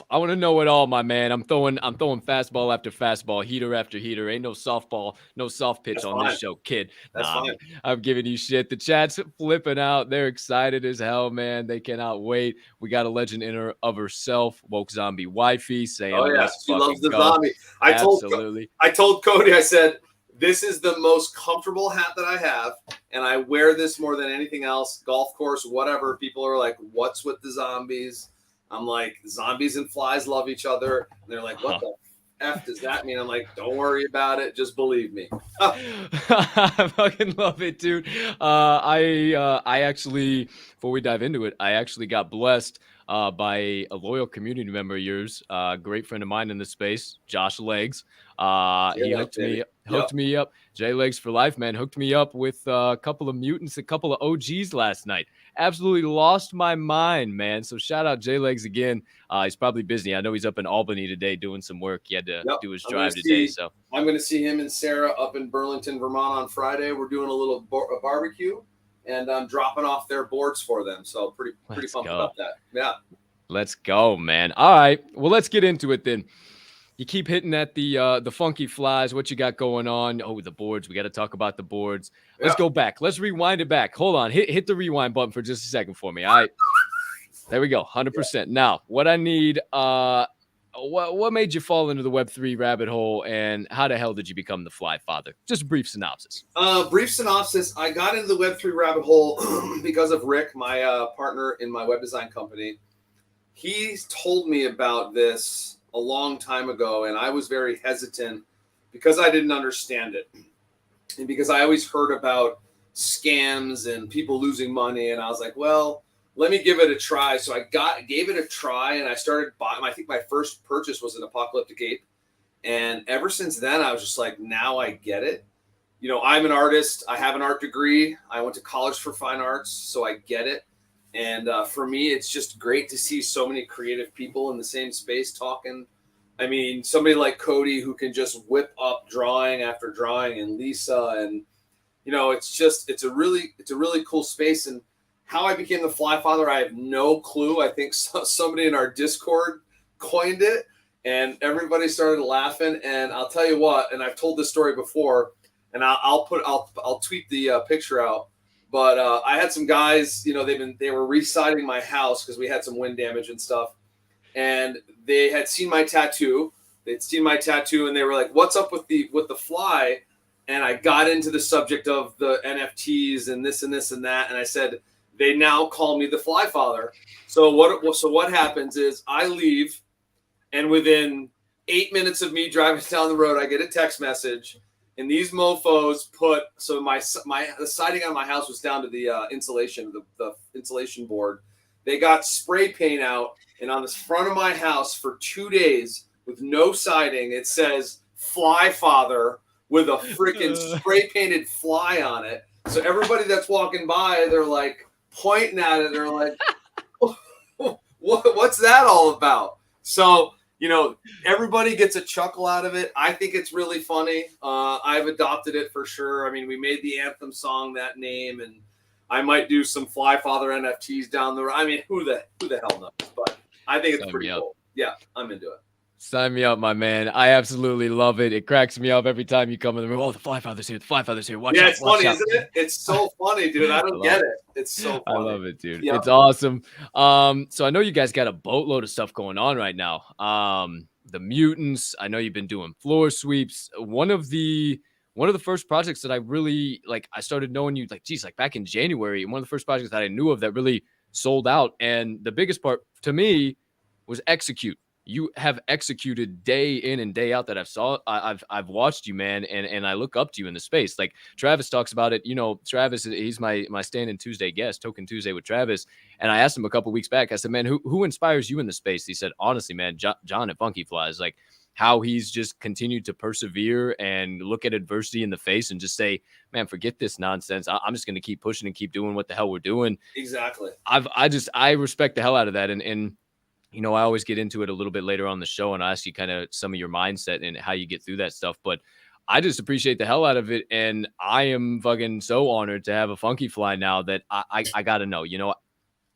Speaker 1: I want to know it all, my man. I'm throwing fastball after fastball, heater after heater. Ain't no softball, no soft pitch on this show, kid.
Speaker 2: That's fine.
Speaker 1: I'm giving you shit. The chat's flipping out. They're excited as hell, man. They cannot wait. We got a legend in her of herself, woke zombie wifey, saying,
Speaker 2: "Oh yeah, she loves the
Speaker 1: go.
Speaker 2: Zombie."
Speaker 1: Absolutely.
Speaker 2: I told Cody, I said, "This is the most comfortable hat that I have, and I wear this more than anything else. Golf course, whatever. People are like, what's with the zombies?" I'm like, zombies and flies love each other. And they're like, what the F does that mean? I'm like, don't worry about it. Just believe me.
Speaker 1: I fucking love it, dude. I actually, before we dive into it, I actually got blessed by a loyal community member of yours, great friend of mine in the space, Josh Legs. He
Speaker 2: J-Leg, baby. Yep.
Speaker 1: hooked me up. J Legs for life, man. Hooked me up with a couple of mutants, a couple of OGs last night. Absolutely lost my mind, man. So shout out J Legs again. He's probably busy. I know he's up in Albany today doing some work. He had to
Speaker 2: Yep.
Speaker 1: do his drive today. So
Speaker 2: I'm going to see him and Sarah up in Burlington, Vermont on Friday. We're doing a little barbecue, and I'm dropping off their boards for them. So pretty pumped about that. Yeah.
Speaker 1: Let's go, man. All right. Well, let's get into it then. You keep hitting at the funky flies. What you got going on? Oh, the boards. We got to talk about the boards. Let's go back. Let's rewind it back. Hold on. Hit the rewind button for just a second for me. All right. There we go. 100%. Now, what I need, what made you fall into the Web3 rabbit hole, and how the hell did you become the fly father? Just a brief synopsis.
Speaker 2: Brief synopsis. I got into the Web3 rabbit hole because of Rick, my partner in my web design company. He told me about this a long time ago, and I was very hesitant because I didn't understand it, and because I always heard about scams and people losing money, and I was like, well, let me give it a try. So I gave it a try, and I started buying. I think my first purchase was an Apocalyptic Ape, and ever since then, I was just like, now I get it. You know, I'm an artist. I have an art degree. I went to college for fine arts, so I get it. And for me, it's just great to see so many creative people in the same space talking. I mean, somebody like Cody who can just whip up drawing after drawing, and Lisa, and you know, it's a really cool space. And how I became the fly father, I have no clue. I think somebody in our Discord coined it, and everybody started laughing. And I'll tell you what, and I've told this story before, and I'll tweet the picture out. But I had some guys, you know, they were re-siding my house because we had some wind damage and stuff, and they had seen my tattoo. They'd seen my tattoo, and they were like, "What's up with the fly?" And I got into the subject of the NFTs and this and this and that, and I said, they now call me the fly father. So what happens is I leave, and within 8 minutes of me driving down the road, I get a text message. And these mofos put, so the siding on my house was down to the insulation, the insulation board. They got spray paint out, and on the front of my house for 2 days with no siding, it says "Fly Father" with a freaking spray painted fly on it. So everybody that's walking by, they're like pointing at it. They're like, "What's that all about?" So, you know, everybody gets a chuckle out of it. I think it's really funny. I've adopted it for sure. I mean, we made the anthem song that name, and I might do some Fly Father NFTs down the road. I mean, who the hell knows? But I think it's pretty cool. Yeah, I'm into it.
Speaker 1: Sign me up, my man. I absolutely love it. It cracks me up every time you come in the room. Oh, the fly father's here. The fly father's here. Watch out.
Speaker 2: It's funny, isn't it? It's so funny, dude. I don't get it. It's so funny.
Speaker 1: I love it, dude. Yep. It's awesome. So I know you guys got a boatload of stuff going on right now. The mutants. I know you've been doing floor sweeps. One of the first projects that I really like, I started knowing you like, geez, like back in January. And one of the first projects that I knew of that really sold out. And the biggest part to me was execute. You have executed day in and day out that I've watched you, man, and I look up to you in the space. Like Travis talks about it. You know, Travis, he's my stand-in Tuesday guest, Token Tuesday with Travis. And I asked him a couple weeks back, I said, man, who inspires you in the space? He said, honestly, man, John at Funky Flies, like how he's just continued to persevere and look at adversity in the face and just say, man, forget this nonsense. I'm just going to keep pushing and keep doing what the hell we're doing.
Speaker 2: Exactly.
Speaker 1: I respect the hell out of that. And you know, I always get into it a little bit later on the show, and I ask you kind of some of your mindset and how you get through that stuff. But I just appreciate the hell out of it. And I am fucking so honored to have a Funky Fly now that I got to know, you know,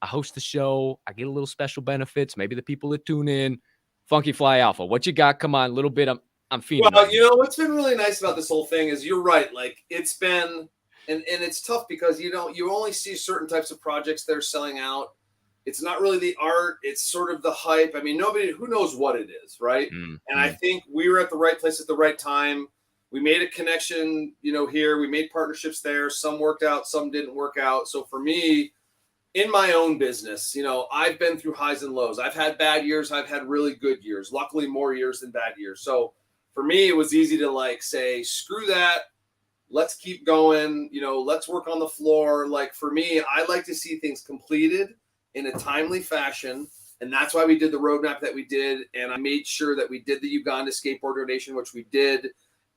Speaker 1: I host the show. I get a little special benefits. Maybe the people that tune in. Funky Fly Alpha, what you got? Come on, a little bit. I'm feeling.
Speaker 2: Well, you know, what's been really nice about this whole thing is you're right. Like it's been, and it's tough because, you know, you only see certain types of projects that are selling out. It's not really the art. It's sort of the hype. I mean, who knows what it is, right? Mm-hmm. And I think we were at the right place at the right time. We made a connection, you know, here. We made partnerships there. Some worked out, some didn't work out. So for me, in my own business, you know, I've been through highs and lows. I've had bad years. I've had really good years. Luckily, more years than bad years. So for me, it was easy to like say, screw that. Let's keep going. You know, let's work on the floor. Like for me, I like to see things completed in a timely fashion. And that's why we did the roadmap that we did. And I made sure that we did the Uganda skateboard donation, which we did.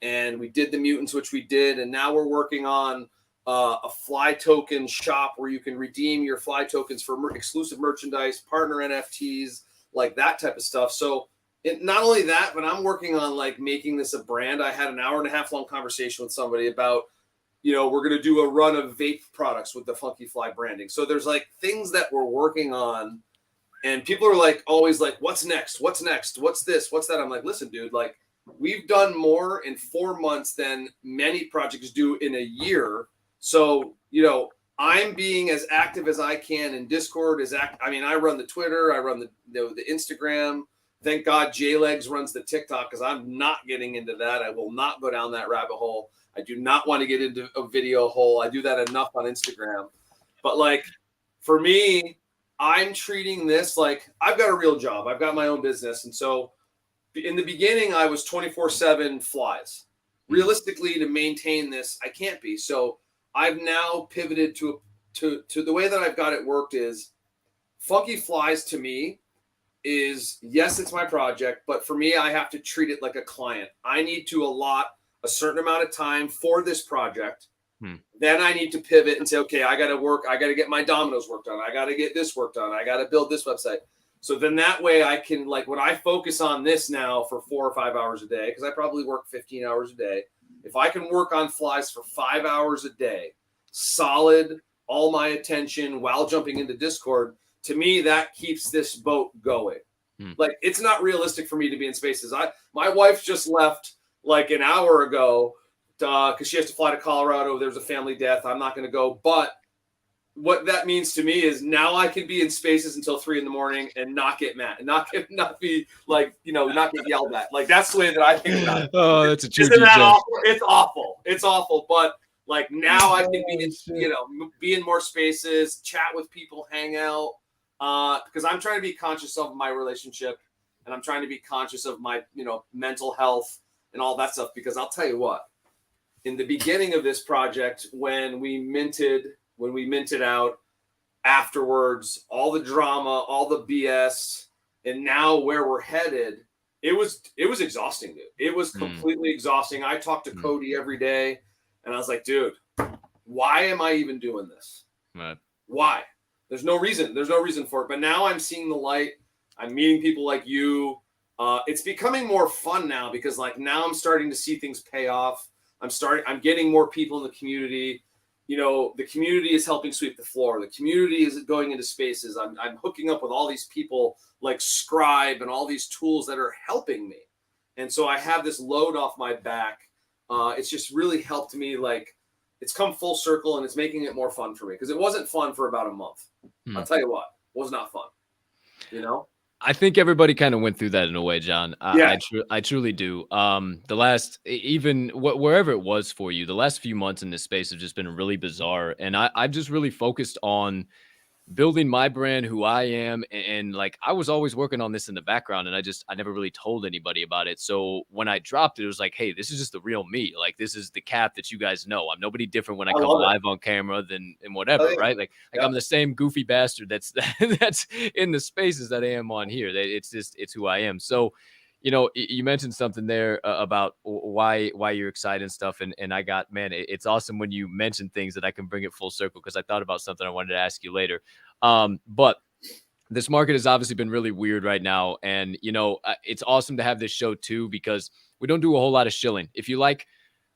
Speaker 2: And we did the mutants, which we did. And now we're working on a fly token shop where you can redeem your fly tokens for exclusive merchandise, partner NFTs, like that type of stuff. So not only that, but I'm working on like making this a brand. I had an 1.5 hour long conversation with somebody about, we're going to do a run of vape products with the Funky Fly branding. So there's like things that we're working on, and people are like, always like, what's next? What's next? What's this? What's that? I'm like, listen, dude, like we've done more in 4 months than many projects do in a year. So, I'm being as active as I can in Discord. I run the Twitter, I run the Instagram. Thank God J-Legs runs the TikTok because I'm not getting into that. I will not go down that rabbit hole. I do not want to get into a video hole. I do that enough on Instagram. But like for me, I'm treating this like I've got a real job. I've got my own business. And so in the beginning, I was 24/7 flies. Realistically, to maintain this, I can't be. So I've now pivoted to the way that I've got it worked is Funky Flies to me is, yes, it's my project, but for me, I have to treat it like a client. I need to allot a certain amount of time for this project. Then I need to pivot and say, okay, I got to work. I got to get my dominoes work done. I got to get this work done. I got to build this website. So then that way I can, like, when I focus on this now for 4 or 5 hours a day, because I probably work 15 hours a day, if I can work on flies for 5 hours a day, solid, all my attention while jumping into Discord, to me, that keeps this boat going. Like, it's not realistic for me to be in spaces. My wife just left like an hour ago because she has to fly to Colorado. There's a family death. I'm not going to go. But what that means to me is now I can be in spaces until 3 a.m. and not get mad and not be like, not get yelled at. Like, that's the way that I think about it.
Speaker 1: Oh, that's a true.
Speaker 2: Isn't that awful? It's awful. It's awful. But like now I can be in, be in more spaces, chat with people, hang out. Because I'm trying to be conscious of my relationship, and I'm trying to be conscious of my, mental health and all that stuff. Because I'll tell you what, in the beginning of this project, when we minted out, afterwards, all the drama, all the BS, and now where we're headed, it was exhausting, dude. It was completely exhausting. I talked to Cody every day, and I was like, dude, why am I even doing this?
Speaker 1: Right.
Speaker 2: Why? There's no reason. There's no reason for it. But now I'm seeing the light. I'm meeting people like you. It's becoming more fun now because like now I'm starting to see things pay off. I'm getting more people in the community. The community is helping sweep the floor. The community is going into spaces. I'm hooking up with all these people like Scribe and all these tools that are helping me. And so I have this load off my back. It's just really helped me. Like, it's come full circle and it's making it more fun for me because it wasn't fun for about a month. I'll tell you what, it was not fun. I
Speaker 1: think everybody kind of went through that in a way, John.
Speaker 2: Yeah.
Speaker 1: I truly do. The last, even wherever it was for you, the last few months in this space have just been really bizarre. And I've just really focused on building my brand, who I am. And like, I was always working on this in the background and I never really told anybody about it. So when I dropped it, it was like, hey, this is just the real me. Like, this is the Cap that you guys know. I'm nobody different when I come live on camera than whatever, right? Like I'm the same goofy bastard that's in the spaces that I am on here. It's who I am. So, you mentioned something there about why you're excited and stuff. And I got, man, it's awesome when you mention things that I can bring it full circle because I thought about something I wanted to ask you later. But this market has obviously been really weird right now. And, it's awesome to have this show too, because we don't do a whole lot of shilling. If you like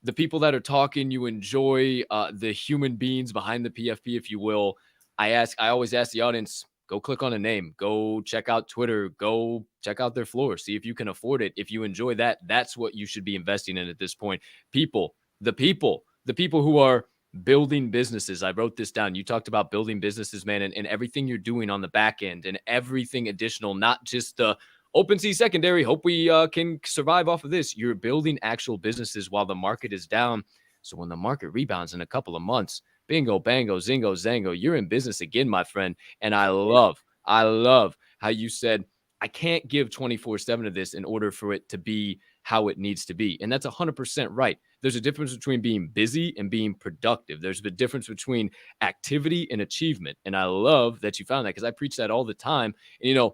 Speaker 1: the people that are talking, you enjoy the human beings behind the PFP, if you will. I always ask the audience, go click on a name, go check out Twitter, go check out their floor, see if you can afford it. If you enjoy that, that's what you should be investing in at this point. The people who are building businesses. I wrote this down. You talked about building businesses, man, and everything you're doing on the back end and everything additional, not just the OpenSea secondary. Hope we can survive off of this. You're building actual businesses while the market is down. So when the market rebounds in a couple of months, bingo, bango, zingo, zango, you're in business again, my friend. And I love how you said, I can't give 24/7 of this in order for it to be how it needs to be. And that's 100% right. There's a difference between being busy and being productive. There's a difference between activity and achievement. And I love that you found that, because I preach that all the time. And,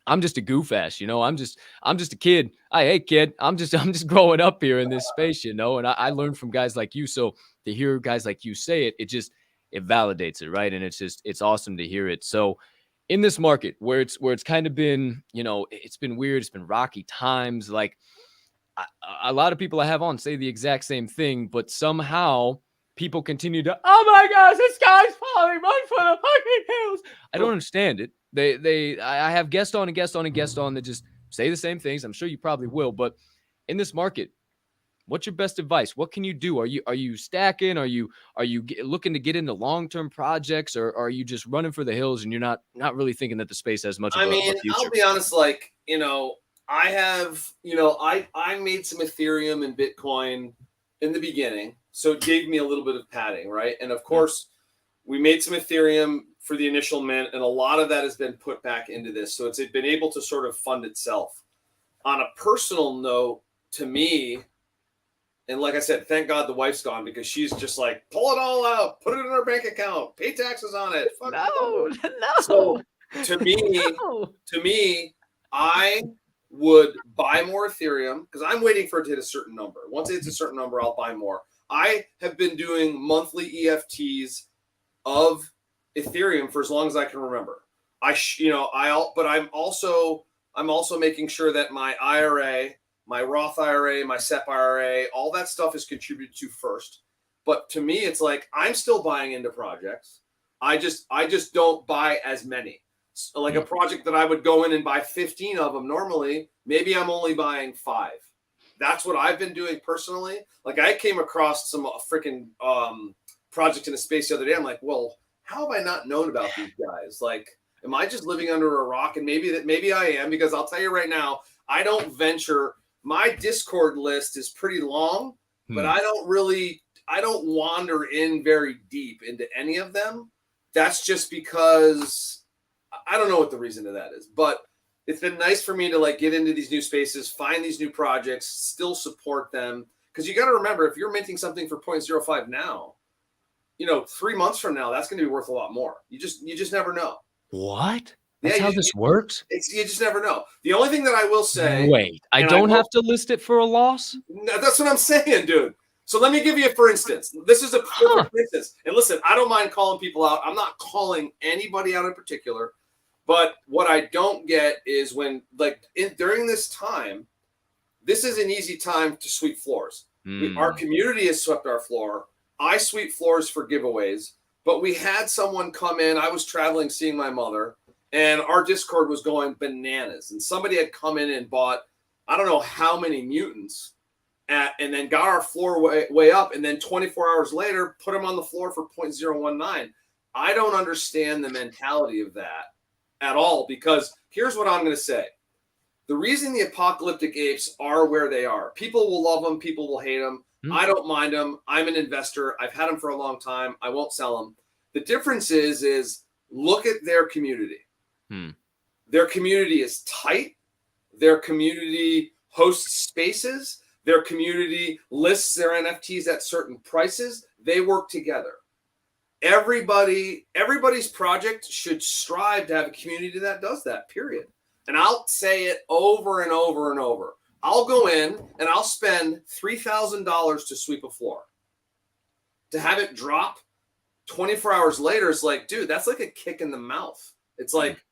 Speaker 1: I'm just a goof ass, I'm just a kid. Hey kid, I'm just growing up here in this space, and I learned from guys like you. So to hear guys like you say it, it validates it, right? And it's awesome to hear it. So in this market where it's kind of been, it's been weird, it's been rocky times, like a lot of people I have on say the exact same thing, but somehow people continue to, oh my gosh, the sky's falling, run for the fucking hills. I don't understand it. I have guest on that just say the same things. I'm sure you probably will, but in this market, what's your best advice? What can you do? Are you stacking? Are you looking to get into long-term projects, or are you just running for the hills and you're not really thinking that the space has much of a future?
Speaker 2: I'll be honest, like, I have, I made some Ethereum and Bitcoin in the beginning, so it gave me a little bit of padding, right? And of course, we made some Ethereum for the initial mint, and a lot of that has been put back into this. So it's been able to sort of fund itself. On a personal note, to me, and like I said, thank God the wife's gone, because she's just like, pull it all out, put it in our bank account, pay taxes on it. Fuck
Speaker 1: no.
Speaker 2: So to me, I would buy more Ethereum, because I'm waiting for it to hit a certain number. Once it hits a certain number, I'll buy more. I have been doing monthly EFTs of Ethereum for as long as I can remember. But I'm also making sure that my IRA, my Roth IRA, my SEP IRA, all that stuff is contributed to first. But to me, it's like, I'm still buying into projects. I just don't buy as many. So like a project that I would go in and buy 15 of them normally, maybe I'm only buying 5. That's what I've been doing personally. Like, I came across some freaking project in a space the other day. I'm like, well, how have I not known about these guys? Like, am I just living under a rock? And maybe I am, because I'll tell you right now, I don't venture. My Discord list is pretty long, but I don't wander in very deep into any of them. That's just because I don't know what the reason to that is, but it's been nice for me to like get into these new spaces, find these new projects, still support them. Because you got to remember, if you're minting something for 0.05 now, 3 months from now, that's going to be worth a lot more. You just never know.
Speaker 1: What? That's how this works?
Speaker 2: You just never know. The only thing that I will say...
Speaker 1: Wait, I don't have to list it for a loss?
Speaker 2: No, that's what I'm saying, dude. So let me give you a for instance. This is a perfect instance. And listen, I don't mind calling people out. I'm not calling anybody out in particular. But what I don't get is when, during this time, this is an easy time to sweep floors. Our community has swept our floor. I sweep floors for giveaways. But we had someone come in. I was traveling, seeing my mother, and our Discord was going bananas. And somebody had come in and bought, I don't know how many mutants, and then got our floor way up. And then 24 hours later, put them on the floor for 0.019. I don't understand the mentality of that at all, because here's what I'm going to say. The reason the apocalyptic apes are where they are, people will love them, people will hate them. I don't mind them. I'm an investor. I've had them for a long time. I won't sell them. The difference is look at their community. Their community is tight. Their community hosts spaces. Their community lists their NFTs at certain prices. They work together. Everybody's project should strive to have a community that does that, period. And I'll say it over and over and over. I'll go in and I'll spend $3,000 to sweep a floor. To have it drop 24 hours later is like, dude, that's like a kick in the mouth. It's like,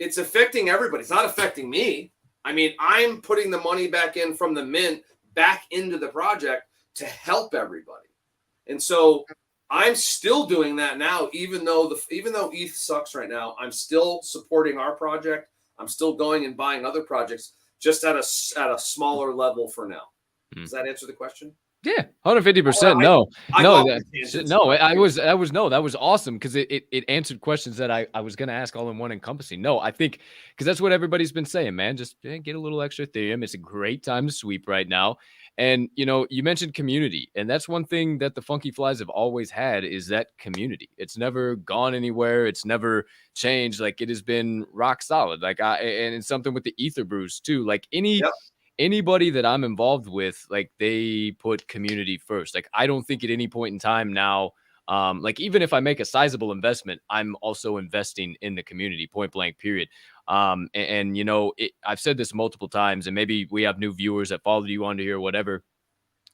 Speaker 2: it's affecting everybody. It's not affecting me. I mean, I'm putting the money back in from the mint back into the project to help everybody. And so I'm still doing that now, even though ETH sucks right now. I'm still supporting our project. I'm still going and buying other projects, just at a smaller level for now. Does that answer the question?
Speaker 1: Yeah, 150%. No, that was awesome, because it answered questions that I was going to ask all in one encompassing. No, I think because that's what everybody's been saying, man. Just get a little extra Ethereum. It's a great time to sweep right now. And, you mentioned community, and that's one thing that the Funky Flies have always had, is that community. It's never gone anywhere. It's never changed. Like, it has been rock solid. Like, and it's something with the Ether Brews too. Like anybody that I'm involved with, like they put community first. Like I don't think at any point in time now, like even if I make a sizable investment, I'm also investing in the community, point blank, period. And you know, I've said this multiple times, and maybe we have new viewers that followed you on here, whatever.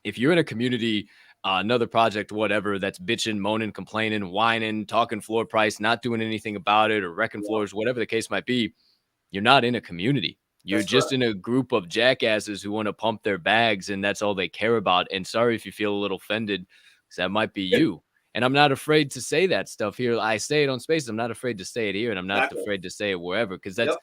Speaker 1: If you're in a community, another project, whatever, that's bitching, moaning, complaining, whining, talking floor price, not doing anything about it, or wrecking floors, whatever the case might be, you're not in a community. You're
Speaker 2: That's
Speaker 1: just
Speaker 2: correct.
Speaker 1: in a group of jackasses who want to pump their bags, and that's all they care about. And sorry if you feel a little offended, because that might be you. And I'm not afraid to say that stuff here. I say it on Space. I'm not afraid to say it here, and I'm not
Speaker 2: Exactly.
Speaker 1: afraid to say it wherever, because that's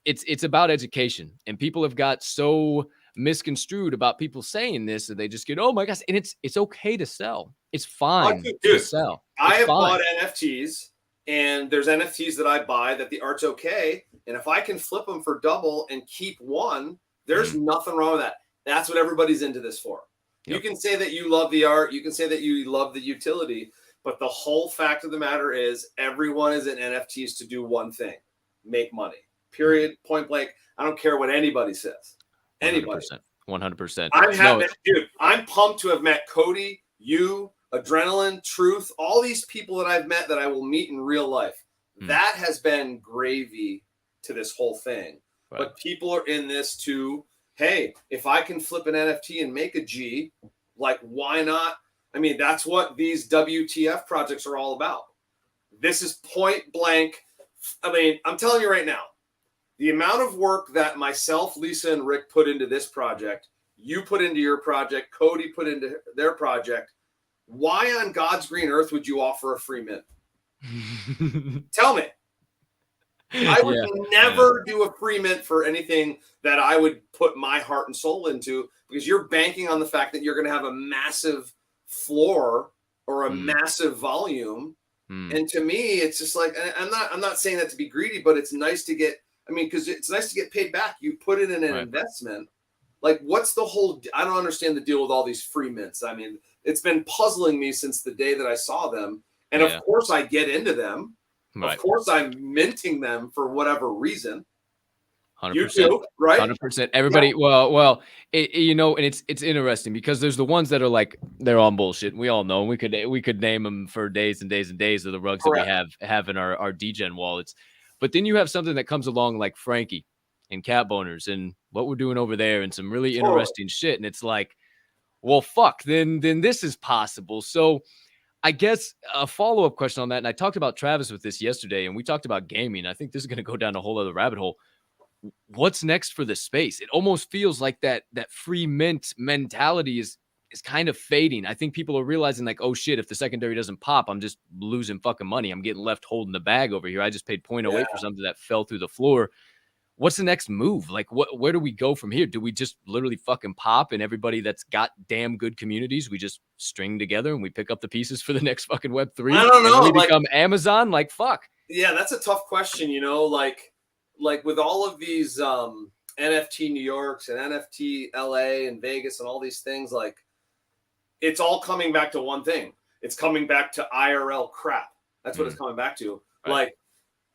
Speaker 2: Yep.
Speaker 1: it's about education. And people have got so misconstrued about people saying this that they just get, oh my gosh. And it's okay to sell. It's fine to
Speaker 2: Dude,
Speaker 1: sell.
Speaker 2: I
Speaker 1: It's
Speaker 2: have
Speaker 1: fine.
Speaker 2: bought NFTs, and there's NFTs that I buy that the art's okay. And if I can flip them for double and keep one, there's nothing wrong with that. That's what everybody's into this for. You
Speaker 1: Yep.
Speaker 2: can say that you love the art, you can say that you love the utility, but the whole fact of the matter is everyone is in NFTs to do one thing: make money. Period. Point blank. I don't care what anybody says. Anybody.
Speaker 1: 100%. 100%.
Speaker 2: I'm
Speaker 1: No,
Speaker 2: happy, dude. I'm pumped to have met Cody, you, Adrenaline, Truth, all these people that I've met that I will meet in real life. That has been gravy to this whole thing.
Speaker 1: right.
Speaker 2: But people are in this to, hey, if I can flip an NFT and make a G, like why not? I mean, that's what these WTF projects are all about. This is point blank. I mean, I'm telling you right now, the amount of work that myself, Lisa, and Rick put into this project, you put into your project, Cody put into their project. Why on God's green earth would you offer a free mint? Tell me. I would never do a free mint for anything that I would put my heart and soul into, because you're banking on the fact that you're going to have a massive floor or a massive volume. And to me, it's just like, I'm not saying that to be greedy, but it's nice to get, I mean, because it's nice to get paid back. You put it in an investment. Like, what's the whole, I don't understand the deal with all these free mints. I mean, it's been puzzling me since the day that I saw them. And of course I get into them. Of course I'm minting them for whatever reason.
Speaker 1: 100%.
Speaker 2: You too, right?
Speaker 1: 100%. Everybody, well, you know, and it's interesting because there's the ones that are like, they're on bullshit. We all know, we could name them for days and days and days of the rugs that we have in our degen wallets. But then you have something that comes along like Frankie and Cat Boners and what we're doing over there and some really interesting shit. And it's like, well, fuck, then this is possible. So I guess a follow-up question on that, and I talked about Travis with this yesterday, and we talked about gaming. I think this is going to go down a whole other rabbit hole. What's next for the space? It almost feels like that free mint mentality is kind of fading. I think people are realizing like, oh shit, if the secondary doesn't pop, I'm just losing fucking money. I'm getting left holding the bag over here. I just paid 0.08 for something that fell through the floor. What's the next move? Like, where do we go from here? Do we just literally fucking pop and everybody that's got damn good communities, we just string together and we pick up the pieces for the next fucking Web3?
Speaker 2: I don't know.
Speaker 1: And we become Amazon? Like, fuck.
Speaker 2: Yeah, that's a tough question, you know, like with all of these NFT New Yorks and NFT LA and Vegas and all these things, like it's all coming back to one thing. It's coming back to IRL crap. That's what it's coming back to. Like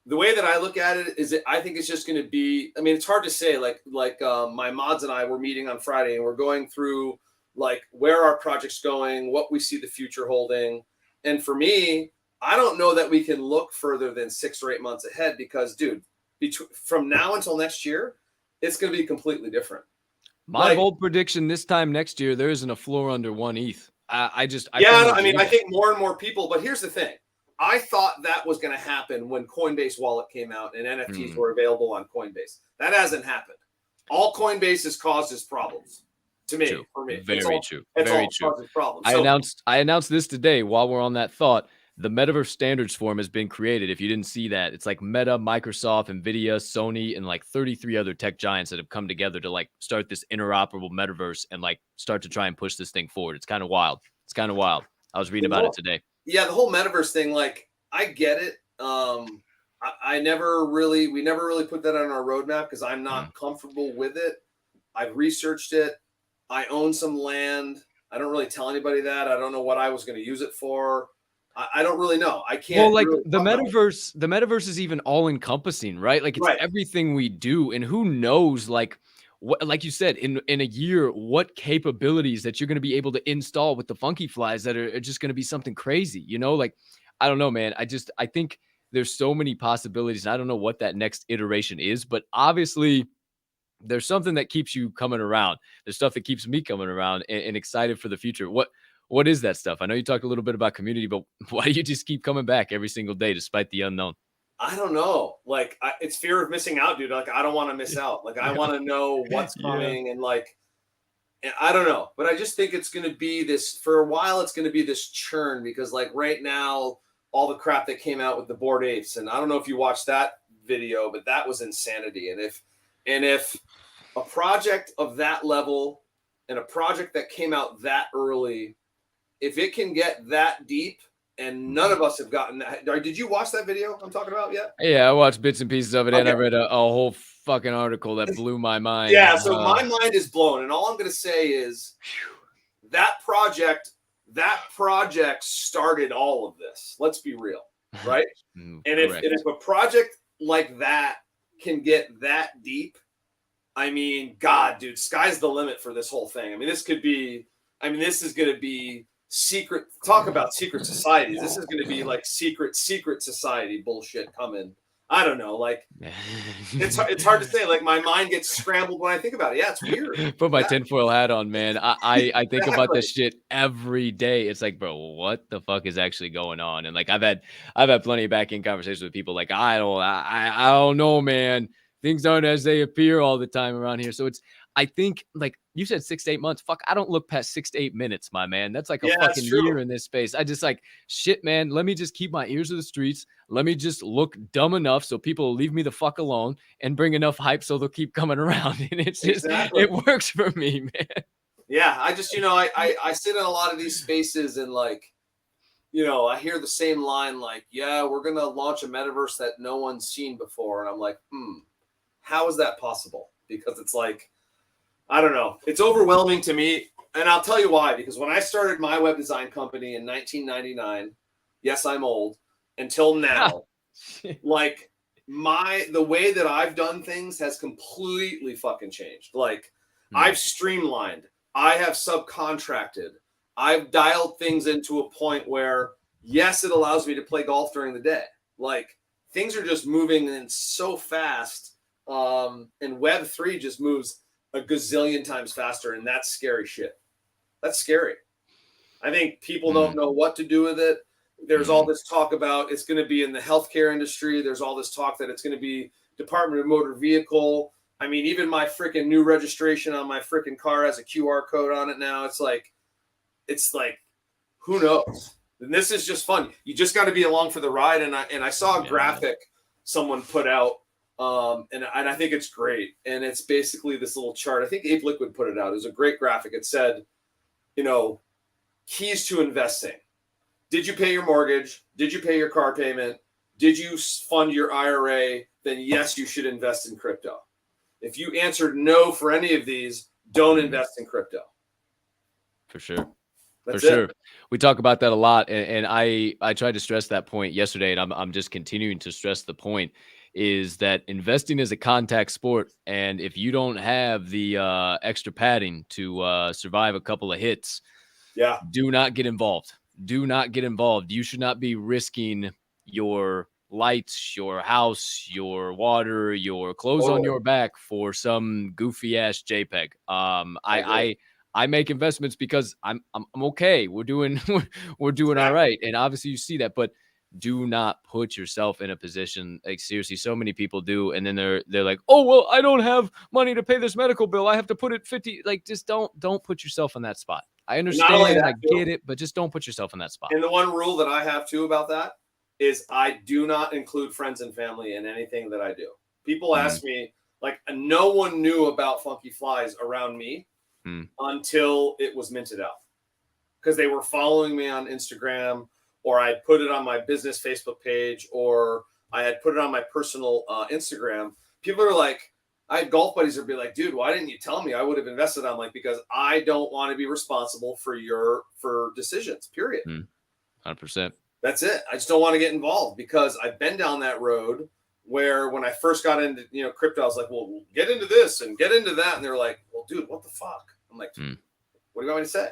Speaker 2: the way that I look at it is I think it's just going to be, I mean, it's hard to say, like my mods and I were meeting on Friday and we're going through like where our project's going, what we see the future holding. And for me, I don't know that we can look further than 6 or 8 months ahead because, dude, from now until next year, it's going to be completely different.
Speaker 1: My bold prediction this time next year, there isn't a floor under 1 ETH. I
Speaker 2: think more and more people, but here's the thing. I thought that was going to happen when Coinbase Wallet came out and NFTs were available on Coinbase. That hasn't happened. All Coinbase has caused is problems to me. For me,
Speaker 1: very true.
Speaker 2: Problems.
Speaker 1: I announced this today while we're on that thought. The Metaverse standards form has been created. If you didn't see that, it's like Meta, Microsoft, Nvidia, Sony, and like 33 other tech giants that have come together to like start this interoperable Metaverse and like start to try and push this thing forward. It's kind of wild. I was reading about it today.
Speaker 2: Yeah, the whole Metaverse thing, like I get it. We never really put that on our roadmap because I'm not comfortable with it. I've researched it. I own some land. I don't really tell anybody that. I don't know what I was going to use it for. I don't really know. I can't.
Speaker 1: Well, like the metaverse is even all encompassing, right? Like it's everything we do. And who knows, like what, like you said, in a year, what capabilities that you're going to be able to install with the funky flies that are just going to be something crazy, you know? Like, I don't know, man. I think there's so many possibilities. And I don't know what that next iteration is, but obviously there's something that keeps you coming around. There's stuff that keeps me coming around and excited for the future. What is that stuff? I know you talked a little bit about community, but why do you just keep coming back every single day despite the unknown?
Speaker 3: I don't know. Like, it's fear of missing out, dude. Like, I don't want to miss out. Like, I want to know what's coming, and like, and I don't know. But I just think it's going to be this for a while. It's going to be this churn because, like, right now, all the crap that came out with the Bored Apes, and I don't know if you watched that video, but that was insanity. And if a project of that level and a project that came out that early, if it can get that deep. And none of us have gotten that. Did you watch that video I'm talking about yet?
Speaker 1: Yeah, I watched bits and pieces of it, and I read a whole fucking article that blew my mind.
Speaker 3: Yeah, so my mind is blown. And all I'm going to say is that project started all of this. Let's be real, right? And if a project like that can get that deep, I mean, God, dude, sky's the limit for this whole thing. I mean, this is going to be secret. Talk about secret societies. This is going to be like secret society bullshit coming. I don't know. Like, it's hard to say. Like, my mind gets scrambled when I think about it. Yeah, it's weird.
Speaker 1: Put my tinfoil hat on, man. I think about this shit every day. It's like, bro, what the fuck is actually going on? And like, I've had plenty of back end conversations with people. Like, I don't know, man. Things aren't as they appear all the time around here. So I think, like you said, 6 to 8 months. Fuck, I don't look past 6 to 8 minutes, my man. That's like a fucking year in this space. I just like, shit, man. Let me just keep my ears to the streets. Let me just look dumb enough so people will leave me the fuck alone and bring enough hype so they'll keep coming around. And it's just, it works for me, man.
Speaker 3: Yeah, I just, I sit in a lot of these spaces and like, I hear the same line like, yeah, we're going to launch a metaverse that no one's seen before. And I'm like, how is that possible? Because it's like, I don't know. It's overwhelming to me. And I'll tell you why. Because when I started my web design company in 1999, yes, I'm old, until now, like the way that I've done things has completely fucking changed. Like I've streamlined. I have subcontracted. I've dialed things into a point where, yes, it allows me to play golf during the day. Like things are just moving in so fast. And Web3 just moves a gazillion times faster, and that's scary shit. That's scary. I think people don't know what to do with it. There's all this talk about it's going to be in the healthcare industry. There's all this talk that it's going to be Department of Motor Vehicle. I mean, even my freaking new registration on my freaking car has a QR code on it now. It's like, who knows? And this is just fun. You just got to be along for the ride. And I saw a graphic someone put out. And I think it's great. And it's basically this little chart. I think Ape Liquid put it out. It was a great graphic. It said, keys to investing. Did you pay your mortgage? Did you pay your car payment? Did you fund your IRA? Then yes, you should invest in crypto. If you answered no for any of these, don't invest in crypto.
Speaker 1: For sure.
Speaker 3: That's
Speaker 1: For sure.
Speaker 3: it.
Speaker 1: We talk about that a lot. And I tried to stress that point yesterday, and I'm just continuing to stress the point is that investing is a contact sport. And if you don't have the extra padding to survive a couple of hits, do not get involved. Do not get involved. You should not be risking your lights, your house, your water, your clothes on your back for some goofy ass JPEG. I make investments because I'm okay. We're doing all right. And obviously you see that, but do not put yourself in a position like seriously. So many people do. And then they're like, oh, well, I don't have money to pay this medical bill. I have to put it 50. Like, just don't put yourself in that spot. I understand. I get it, but just don't put yourself in that spot.
Speaker 3: And the one rule that I have too about that is I do not include friends and family in anything that I do. People ask me, like, no one knew about Funky Flies around me until it was minted out because they were following me on Instagram, or I had put it on my business Facebook page, or I had put it on my personal Instagram. People are like, I had golf buddies that would be like, dude, why didn't you tell me? I would have invested. I'm like, because I don't want to be responsible for decisions, period.
Speaker 1: 100%.
Speaker 3: That's it. I just don't want to get involved because I've been down that road
Speaker 2: Where when I first got into, crypto, I was like, well, get into this and get into that. And they were like, well, dude, what the fuck? I'm like, what do you want me to say?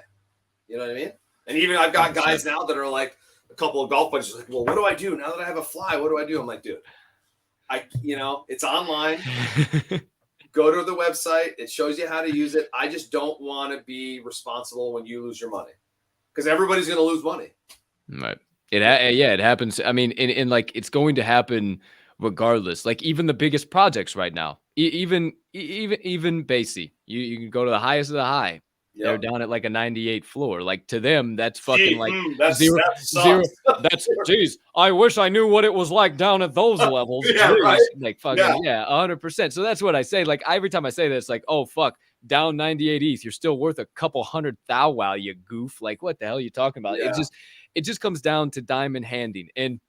Speaker 2: You know what I mean? And even I've got guys now that are like a couple of golf buddies like, well, what do I do now that I have a fly? What do I do? I'm like, dude, it's online. Go to the website. It shows you how to use it. I just don't want to be responsible when you lose your money, because everybody's going to lose money.
Speaker 1: Right. It happens. I mean, in like, it's going to happen regardless. Like, even the biggest projects right now, even Basie, you can go to the highest of the high. Yep. They're down at like a 98 floor. Like, to them, that's fucking zero. That's geez. I wish I knew what it was like down at those levels.
Speaker 2: Yeah, right?
Speaker 1: Like fucking 100%. So that's what I say. Like, every time I say this, like, oh fuck, down 98 ETH, you're still worth a couple hundred thou wow, you goof. Like, what the hell are you talking about? Yeah. It just comes down to diamond handing. And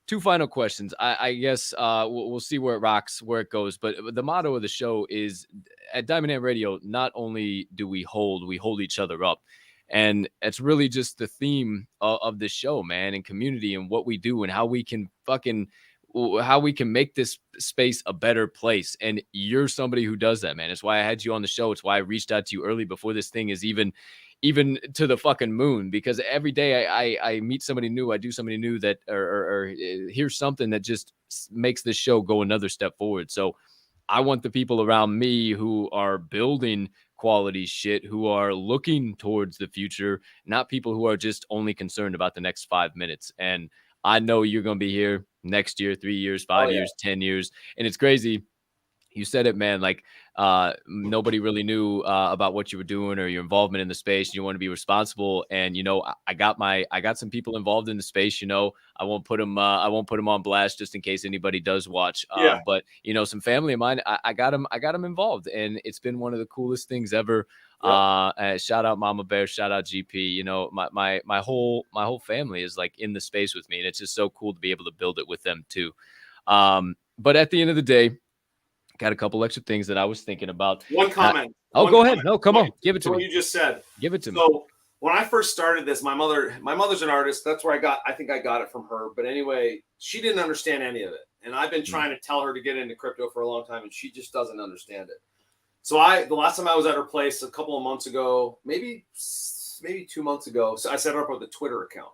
Speaker 1: two final questions. I guess we'll see where it rocks, where it goes. But the motto of the show is, at Diamond Hand Radio, not only do we hold each other up. And it's really just the theme of this show, man, and community and what we do and how we can make this space a better place. And you're somebody who does that, man. It's why I had you on the show. It's why I reached out to you early before this thing is even to the fucking moon, because every day I meet somebody new, I do somebody new that or hear something that just makes this show go another step forward. So I want the people around me who are building quality shit, who are looking towards the future, not people who are just only concerned about the next 5 minutes. And I know you're going to be here next year, 3 years, 5 years, 10 years. And it's crazy. You said it, man. Like, nobody really knew about what you were doing or your involvement in the space. You want to be responsible, and I got some people involved in the space. I won't put them on blast just in case anybody does watch. But some family of mine, I got them involved, and it's been one of the coolest things ever. Shout out Mama Bear, shout out GP. My whole family is like in the space with me, and it's just so cool to be able to build it with them too. But at the end of the day, got a couple extra things that I was thinking about.
Speaker 2: One comment.
Speaker 1: Go ahead. No, come on. Give it to me.
Speaker 2: What you just said.
Speaker 1: Give it to me.
Speaker 2: So when I first started this, my mother's an artist. That's where I think I got it from her. But anyway, she didn't understand any of it. And I've been trying to tell her to get into crypto for a long time, and she just doesn't understand it. So the last time I was at her place a couple of months ago, maybe 2 months ago, so I set her up with a Twitter account.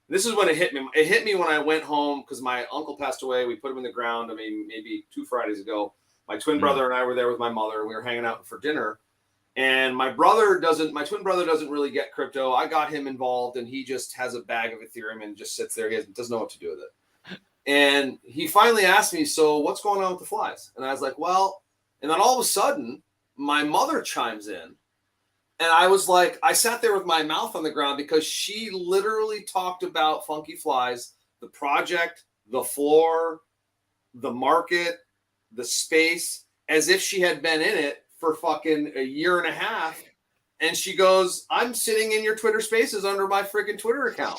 Speaker 2: This is when it hit me. It hit me when I went home because my uncle passed away. We put him in the ground, maybe 2 Fridays ago. My twin brother and I were there with my mother. We were hanging out for dinner, and my twin brother doesn't really get crypto. I got him involved, and he just has a bag of Ethereum and just sits there. He doesn't know what to do with it. And he finally asked me, so what's going on with the flies? And I was like, well, and then all of a sudden my mother chimes in, and I was like, I sat there with my mouth on the ground because she literally talked about Funky Flies, the project, the floor, the market, the space, as if she had been in it for fucking a year and a half. And she goes, I'm sitting in your Twitter spaces under my freaking Twitter account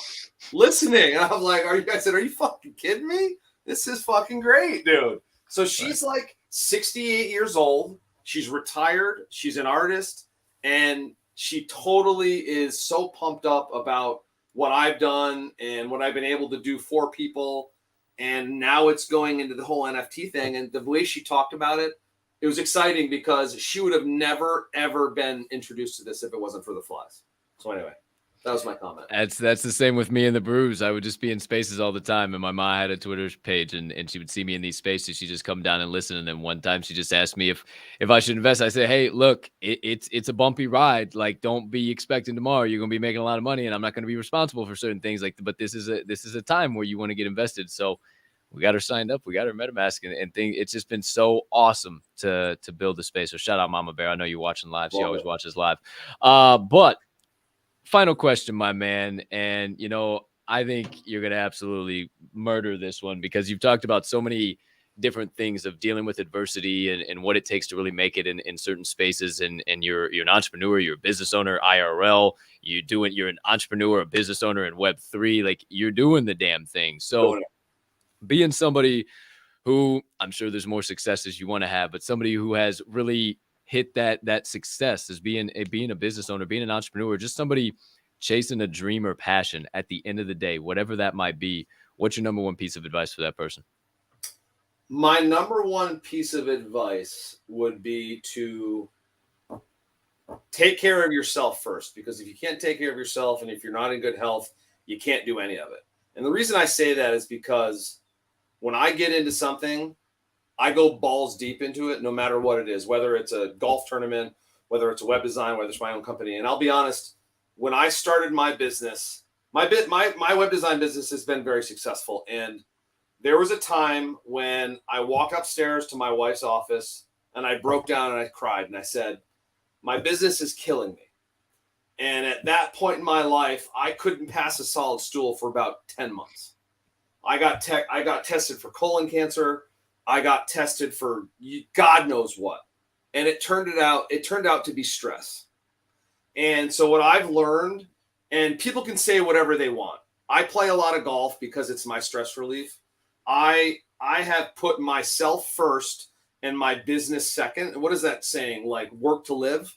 Speaker 2: listening. And I'm like, I said, are you fucking kidding me? This is fucking great, dude. So she's like 68 years old. She's retired. She's an artist. And she totally is so pumped up about what I've done and what I've been able to do for people. And now it's going into the whole NFT thing. And the way she talked about it, it was exciting because she would have never, ever been introduced to this if it wasn't for the flies. So anyway, that was my comment.
Speaker 1: That's the same with me and the Brews. I would just be in spaces all the time. And my mom had a Twitter page, and she would see me in these spaces. She'd just come down and listen. And then one time she just asked me if I should invest. I said, hey, look, it's a bumpy ride. Like, don't be expecting tomorrow you're going to be making a lot of money, and I'm not going to be responsible for certain things. But this is a time where you want to get invested. So we got her signed up. We got her MetaMask and thing. It's just been so awesome to build the space. So shout out Mama Bear. I know you're watching live. She always watches live. But final question, my man. And, I think you're going to absolutely murder this one because you've talked about so many different things of dealing with adversity and what it takes to really make it in certain spaces. And you're an entrepreneur, you're a business owner, IRL, you're an entrepreneur, a business owner in Web3. Like, you're doing the damn thing. So being somebody who, I'm sure there's more successes you want to have, but somebody who has really hit that success as being a business owner, being an entrepreneur, just somebody chasing a dream or passion at the end of the day, whatever that might be, what's your number one piece of advice for that person?
Speaker 2: My number one piece of advice would be to take care of yourself first, because if you can't take care of yourself and if you're not in good health, you can't do any of it. And the reason I say that is because when I get into something, I go balls deep into it, no matter what it is, whether it's a golf tournament, whether it's a web design, whether it's my own company. And I'll be honest, when I started my business, my web design business has been very successful. And there was a time when I walked upstairs to my wife's office and I broke down and I cried and I said, my business is killing me. And at that point in my life, I couldn't pass a solid stool for about 10 months. I got tested for colon cancer. I got tested for God knows what. And it turned out to be stress. And so what I've learned, and people can say whatever they want. I play a lot of golf because it's my stress relief. I have put myself first and my business second. What is that saying? Like work to live?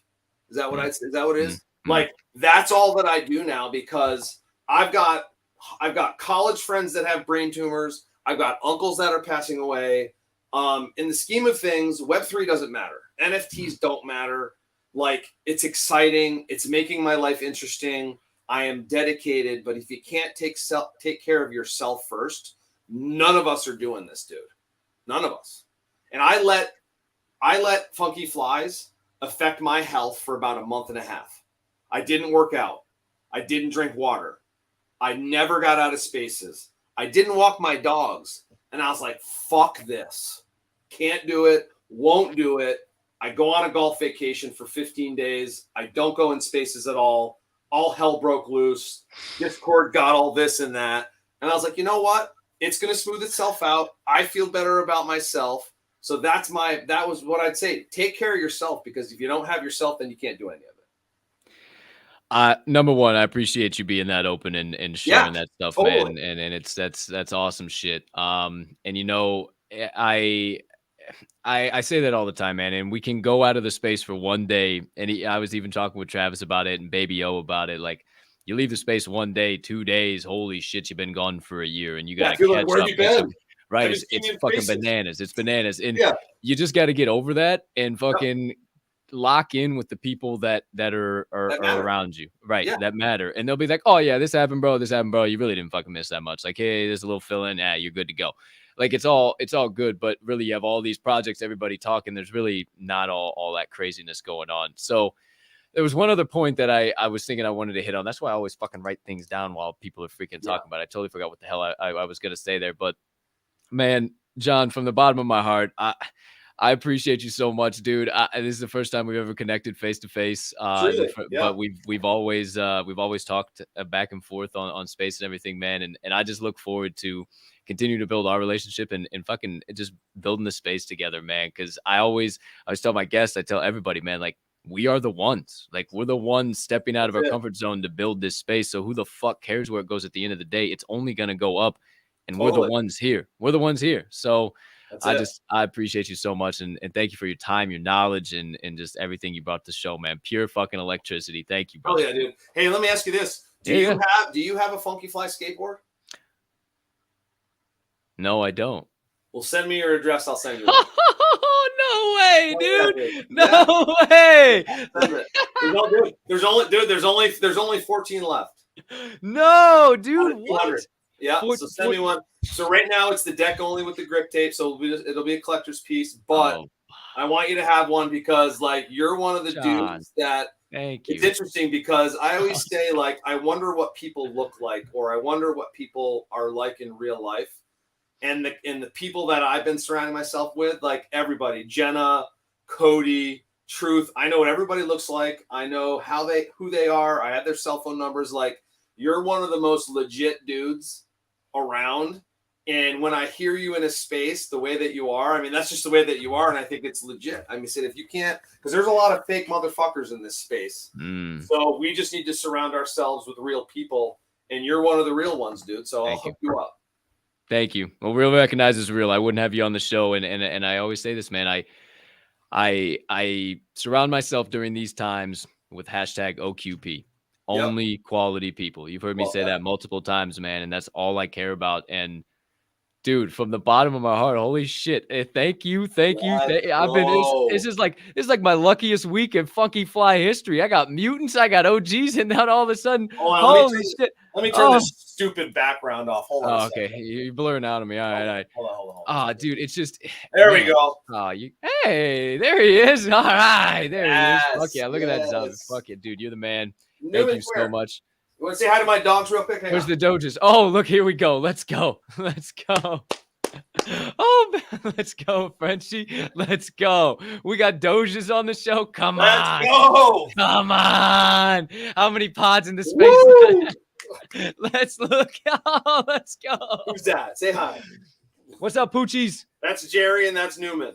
Speaker 2: Is that what it is?
Speaker 1: Mm-hmm.
Speaker 2: Like that's all that I do now, because I've got college friends that have brain tumors. I've got uncles that are passing away. In the scheme of things, Web3 doesn't matter. NFTs don't matter. Like, it's exciting. It's making my life interesting. I am dedicated. But if you can't take care of yourself first, none of us are doing this, dude. None of us. And I let funky flies affect my health for about a month and a half. I didn't work out. I didn't drink water. I never got out of spaces. I didn't walk my dogs. And I was like, fuck this. Can't do it. Won't do it. I go on a golf vacation for 15 days. I don't go in spaces at all. All hell broke loose. Discord got all this and that. And I was like, you know what? It's going to smooth itself out. I feel better about myself. So that was what I'd say. Take care of yourself, because if you don't have yourself, then you can't do any of it.
Speaker 1: Number one, I appreciate you being that open and sharing that stuff,
Speaker 2: totally.
Speaker 1: man. And that's awesome shit. And you know, I say that all the time, man. And we can go out of the space for one day. And I was even talking with Travis about it and Baby O about it. Like, you leave the space one day, 2 days, holy shit, you've been gone for a year, and you got to catch
Speaker 2: where
Speaker 1: up.
Speaker 2: You been?
Speaker 1: Right? It's fucking bananas. It's bananas, and you just got to get over that and fucking lock in with the people that are around you, right?
Speaker 2: Yeah.
Speaker 1: That matter, and they'll be like, "Oh yeah, this happened, bro. This happened, bro. You really didn't fucking miss that much. Like, hey, there's a little fill in. Yeah, you're good to go." Like, it's all good, but really, you have all these projects, everybody talking. There's really not all that craziness going on. So there was one other point that I was thinking I wanted to hit on. That's why I always fucking write things down while people are freaking talking about it. I totally forgot what the hell I was gonna say there, but man, John, from the bottom of my heart, I appreciate you so much, dude. This is the first time we've ever connected face to face. But we've always talked back and forth on space and everything, man. And I just look forward to continue to build our relationship and fucking just building the space together, man. Because I always tell my guests, I tell everybody, man, like, we are the ones. Like, we're the ones stepping out of our comfort zone to build this space. So who the fuck cares where it goes at the end of the day? It's only gonna go up. And we're the ones here. We're the ones here. So I appreciate you so much. And thank you for your time, your knowledge, and just everything you brought to the show, man. Pure fucking electricity. Thank you, bro.
Speaker 2: Oh yeah, dude. Hey, let me ask you this. Do you have a Funky Fly skateboard?
Speaker 1: No, I don't.
Speaker 2: Well, send me your address. I'll send you
Speaker 1: it. No way, dude. No way.
Speaker 2: There's only 14 left.
Speaker 1: No, dude. What?
Speaker 2: Yeah, so send me one. So right now it's the deck only with the grip tape, so it'll be a collector's piece. But I want you to have one, because like, you're one of the dudes that.
Speaker 1: Thank you.
Speaker 2: It's interesting because I always say, like, I wonder what people look like, or I wonder what people are like in real life. And the people that I've been surrounding myself with, like everybody, Jenna, Cody, Truth, I know what everybody looks like. I know who they are. I have their cell phone numbers. Like, you're one of the most legit dudes around. And when I hear you in a space the way that you are, I mean, that's just the way that you are. And I think it's legit. I mean, if you can't, because there's a lot of fake motherfuckers in this space. So we just need to surround ourselves with real people. And you're one of the real ones, dude. So I'll hook you up.
Speaker 1: Thank you. Well, real recognizes real. I wouldn't have you on the show. And I always say this, man, I surround myself during these times with hashtag OQP. Only quality people. You've heard me say that multiple times, man. And that's all I care about. And Dude, from the bottom of my heart, holy shit! Thank you. I've been. This is like my luckiest week in Funky Fly history. I got mutants, I got OGs, and then all of a sudden, holy shit!
Speaker 3: Let me turn this stupid background off. Hold on.
Speaker 1: Oh, okay, you're blurring out on me. All right.
Speaker 3: Hold on.
Speaker 1: Ah, dude, it's just
Speaker 3: there we go.
Speaker 1: Oh, hey, there he is. All right, there he is. Fuck yeah, look at that zombie. Fuck it, dude, you're the man. Thank you so much.
Speaker 3: You want to say hi to my dogs real quick?
Speaker 1: Where's the Doges? Oh, look, here we go. Let's go. Oh, let's go, Frenchie. Let's go. We got Doges on the show. Come on.
Speaker 3: Let's go.
Speaker 1: Come on. How many pods in the space? Let's look. Oh, let's go.
Speaker 3: Who's that? Say hi.
Speaker 1: What's up, Poochies?
Speaker 3: That's Jerry and that's Newman.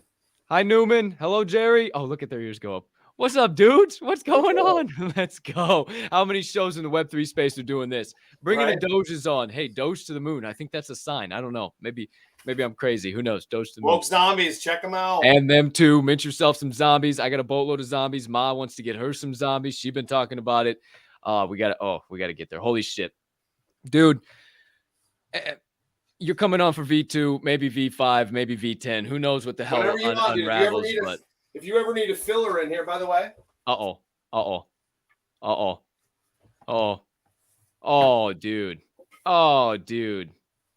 Speaker 1: Hi, Newman. Hello, Jerry. Oh, look at their ears go up. What's up, dudes? What's going on? Let's go. How many shows in the Web3 space are doing this? Bringing the Doges on. Hey, Doge to the moon. I think that's a sign. I don't know. Maybe I'm crazy. Who knows? Doge to the moon.
Speaker 3: Woke zombies. Check them out.
Speaker 1: And them too. Mint yourself some zombies. I got a boatload of zombies. Ma wants to get her some zombies. She's been talking about it. We got to get there. Holy shit. Dude, you're coming on for V2, maybe V5, maybe V10. Who knows what the hell unravels, but
Speaker 3: if you ever need a filler in here, by the way.
Speaker 1: Oh, dude.
Speaker 3: Dude,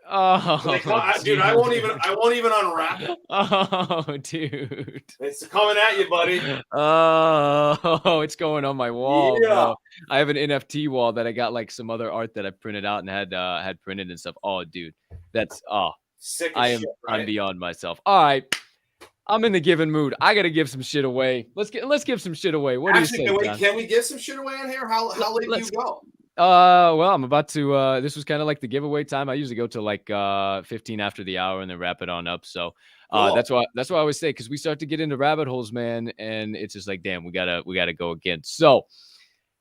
Speaker 3: I won't even unwrap it.
Speaker 1: Oh, dude.
Speaker 3: It's coming at you, buddy.
Speaker 1: Oh, it's going on my wall.
Speaker 3: Yeah.
Speaker 1: Bro. I have an NFT wall that I got like some other art that I printed out and had printed and stuff. Oh, dude. That's
Speaker 3: sick as shit, right?
Speaker 1: I'm beyond myself. All right. I'm in the giving mood. I gotta give some shit away. Let's give some shit away. What do you say?
Speaker 3: Can we give some shit away in here? How late do you go?
Speaker 1: Well, I'm about to. This was kind of like the giveaway time. I usually go to like 15 after the hour and then wrap it on up. So
Speaker 3: Cool.
Speaker 1: that's why I always say, because we start to get into rabbit holes, man, and it's just like, damn, we gotta go again. So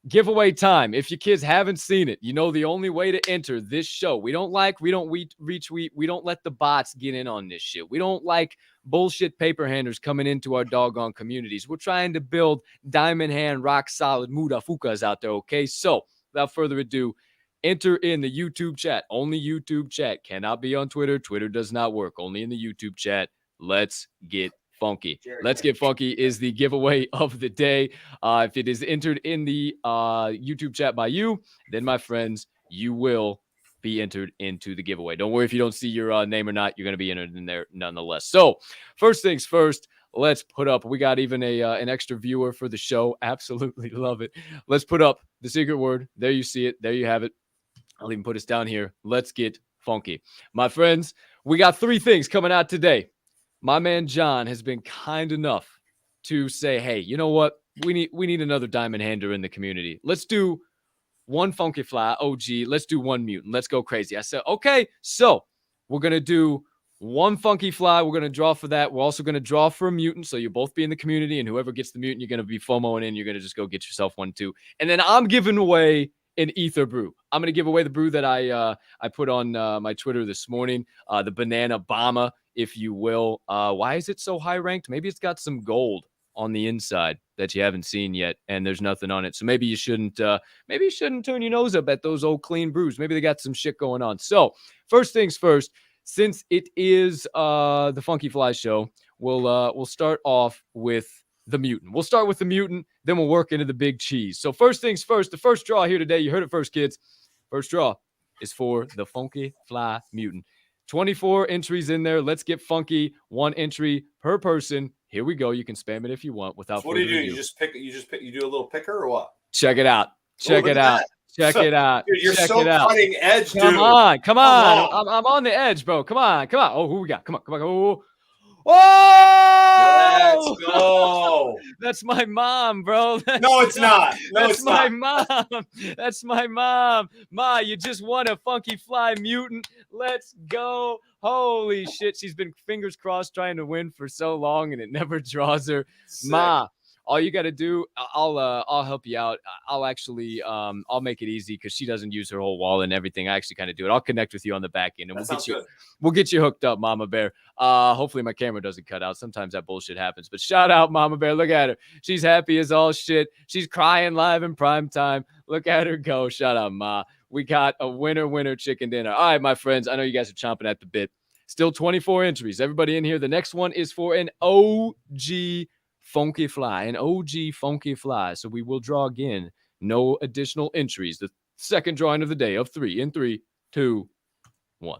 Speaker 1: giveaway time. If your kids haven't seen it, you know the only way to enter this show. We don't retweet. We don't let the bots get in on this shit. We don't like bullshit paper handers coming into our doggone communities. We're trying to build diamond hand, rock solid mudafukas out there, okay? So without further ado, enter in the YouTube chat. Only YouTube chat. Cannot be on Twitter. Twitter does not work. Only in the YouTube chat. Let's get funky. Let's get funky is the giveaway of the day. If it is entered in the YouTube chat by you, then my friends, you will be entered into the giveaway. Don't worry if you don't see your name or not. You're going to be entered in there nonetheless. So first things first, let's put up. We got even an extra viewer for the show. Absolutely love it. Let's put up the secret word. There you see it. There you have it. I'll even put us down here. Let's get funky. My friends, we got 3 things coming out today. My man John has been kind enough to say, hey, you know what? We need another diamond hander in the community. Let's do 1 Funky Fly OG. Let's do 1 mutant. Let's go crazy. I said, okay. So we're going to do 1 Funky Fly. We're going to draw for that. We're also going to draw for a mutant. So you'll both be in the community, and whoever gets the mutant, you're going to be FOMOing in. You're going to just go get yourself 1 too. And then I'm giving away an ether brew. I'm going to give away the brew that I put on my Twitter this morning, the Banana Bomba, if you will. Why is it so high ranked? Maybe it's got some gold on the inside that you haven't seen yet, and there's nothing on it. So maybe you shouldn't turn your nose up at those old clean brews. Maybe they got some shit going on. So first things first, since it is the Funky Fly show, we'll start off with the mutant. We'll start with the mutant, then we'll work into the big cheese. So first things first, the first draw here today, you heard it first, kids. First draw is for the Funky Fly mutant. 24 entries in there. Let's get funky. 1 entry per person. Here we go. You can spam it if you want without
Speaker 3: so what do you do? You just pick, you do a little picker or what?
Speaker 1: Check it out. Check it out. Check it out.
Speaker 3: Dude, you're
Speaker 1: Check
Speaker 3: so cutting edge, dude.
Speaker 1: Come on. I'm on the edge, bro. Come on. Oh, who we got? Come on. Oh.
Speaker 3: Let's go.
Speaker 1: That's my mom, bro.
Speaker 3: No, it's not.
Speaker 1: That's my mom. That's my mom. Ma, you just won a Funky Fly mutant. Let's go. Holy shit. She's been fingers crossed trying to win for so long, and it never draws her.
Speaker 3: Sick.
Speaker 1: Ma, all you got to do, I'll help you out. I'll actually, I'll make it easy because she doesn't use her whole wall and everything. I actually kind of do it. I'll connect with you on the back end, and we'll get you hooked up, Mama Bear. Hopefully my camera doesn't cut out. Sometimes that bullshit happens, but shout out Mama Bear. Look at her. She's happy as all shit. She's crying live in prime time. Look at her go. Shout out, Ma. We got a winner chicken dinner. All right, my friends. I know you guys are chomping at the bit. Still 24 entries. Everybody in here. The next one is for an OG funky fly. An OG funky fly. So we will draw again. No additional entries. The second drawing of the day of 3 in 3, 2, 1.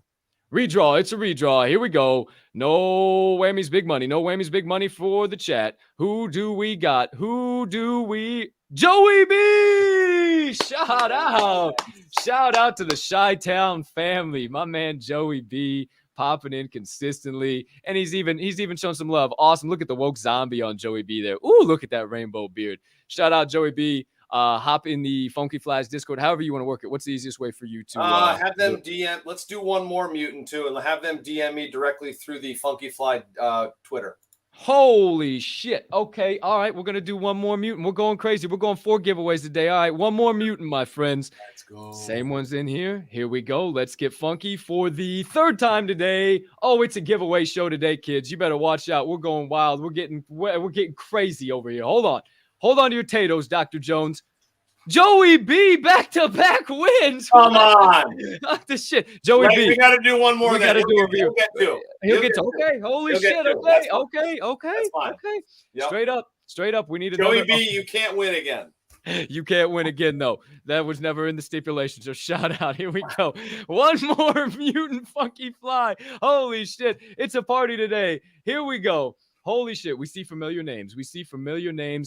Speaker 1: Redraw. It's a redraw. Here we go. No whammies, big money. No whammies, big money for the chat. Who do we got? Joey B! Shout out. Shout out to the Chi-Town family. My man Joey B popping in consistently. And he's even shown some love. Awesome. Look at the woke zombie on Joey B there. Ooh, look at that rainbow beard. Shout out Joey B. Hop in the Funky Flies Discord, however you want to work it. What's the easiest way for you to
Speaker 3: have them DM? Let's do one more mutant too, and have them DM me directly through the Funky Fly Twitter.
Speaker 1: Holy shit. Okay. All right. We're going to do one more mutant. We're going crazy. We're going 4 giveaways today. All right. One more mutant, my friends.
Speaker 3: Let's go.
Speaker 1: Same ones in here. Here we go. Let's get funky for the 3rd time today. Oh, it's a giveaway show today, kids. You better watch out. We're going wild. We're getting crazy over here. Hold on. Hold on to your potatoes, Dr. Jones. Joey B, back-to-back wins.
Speaker 3: Come on.
Speaker 1: This shit. Joey B.
Speaker 3: We got to do one more.
Speaker 1: We got to do a review. He'll get 2. Okay. Holy
Speaker 3: He'll
Speaker 1: shit. Okay. Okay. Yep. Straight up. We need another.
Speaker 3: Joey B, you can't win again.
Speaker 1: You can't win again, though. That was never in the stipulation. So shout out. Here we go. One more mutant funky fly. Holy shit. It's a party today. Here we go. Holy shit. We see familiar names.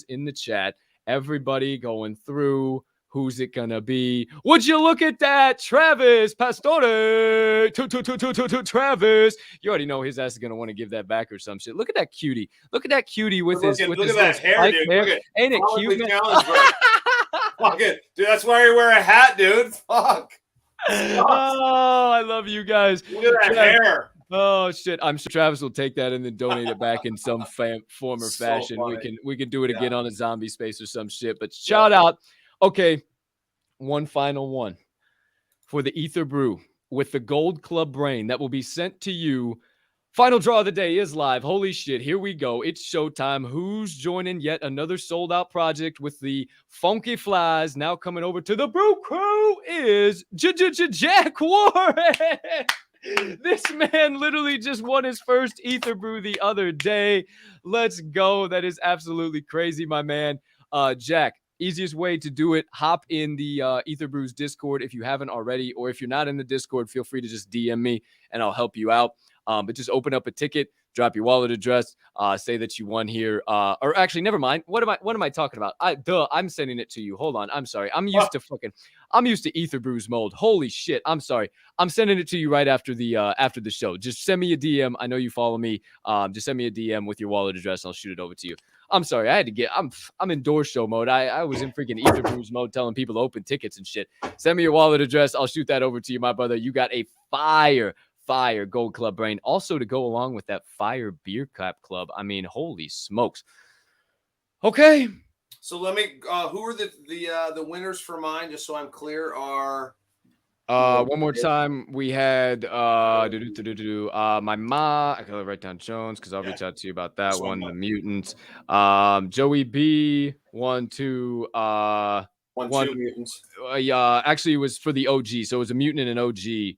Speaker 1: In the chat. Everybody going through. Who's it gonna be? Would you look at that? Travis Pastore. Travis. You already know his ass is gonna want to give that back or some shit. Look at that cutie. Look at that cutie with his.
Speaker 3: Look at that hair, dude.
Speaker 1: Hair. Ain't it cute?
Speaker 3: Fuck it. Dude, that's why you wear a hat, dude. Fuck.
Speaker 1: Oh, I love you guys.
Speaker 3: Look at that hair.
Speaker 1: Oh shit! I'm sure Travis will take that and then donate it back in some form or fashion.
Speaker 3: Funny.
Speaker 1: We can do it again on a zombie space or some shit. But shout out. Okay, one final one for the Ether Brew with the Gold Club Brain that will be sent to you. Final draw of the day is live. Holy shit! Here we go. It's showtime. Who's joining yet another sold out project with the Funky Flies? Now coming over to the Brew Crew is Jack Warren. This man literally just won his first Ether Brew the other day. Let's go. That is absolutely crazy, my man. Jack, easiest way to do it, hop in the Ether Brews Discord if you haven't already, or if you're not in the Discord, feel free to just DM me and I'll help you out. But just open up a ticket, drop your wallet address, say that you won here. Or actually, never mind. What am I talking about? I'm sending it to you. Hold on. I'm sorry. I'm used to Ether Brews mode. Holy shit. I'm sorry. I'm sending it to you right after the show. Just send me a DM. I know you follow me. Just send me a DM with your wallet address and I'll shoot it over to you. I'm sorry. I'm in door show mode. I was in freaking Ether Brews mode telling people to open tickets and shit. Send me your wallet address. I'll shoot that over to you, my brother. You got a fire Gold Club Brain. Also to go along with that fire beer cap club. I mean, holy smokes. Okay.
Speaker 3: So let me who are the winners for mine, just so I'm clear, are
Speaker 1: one more time. We had my ma. I gotta write down Jones because I'll reach out to you about that one. The mutants. Joey B. 1, 2
Speaker 3: mutants.
Speaker 1: Actually it was for the OG. So it was a mutant and an OG.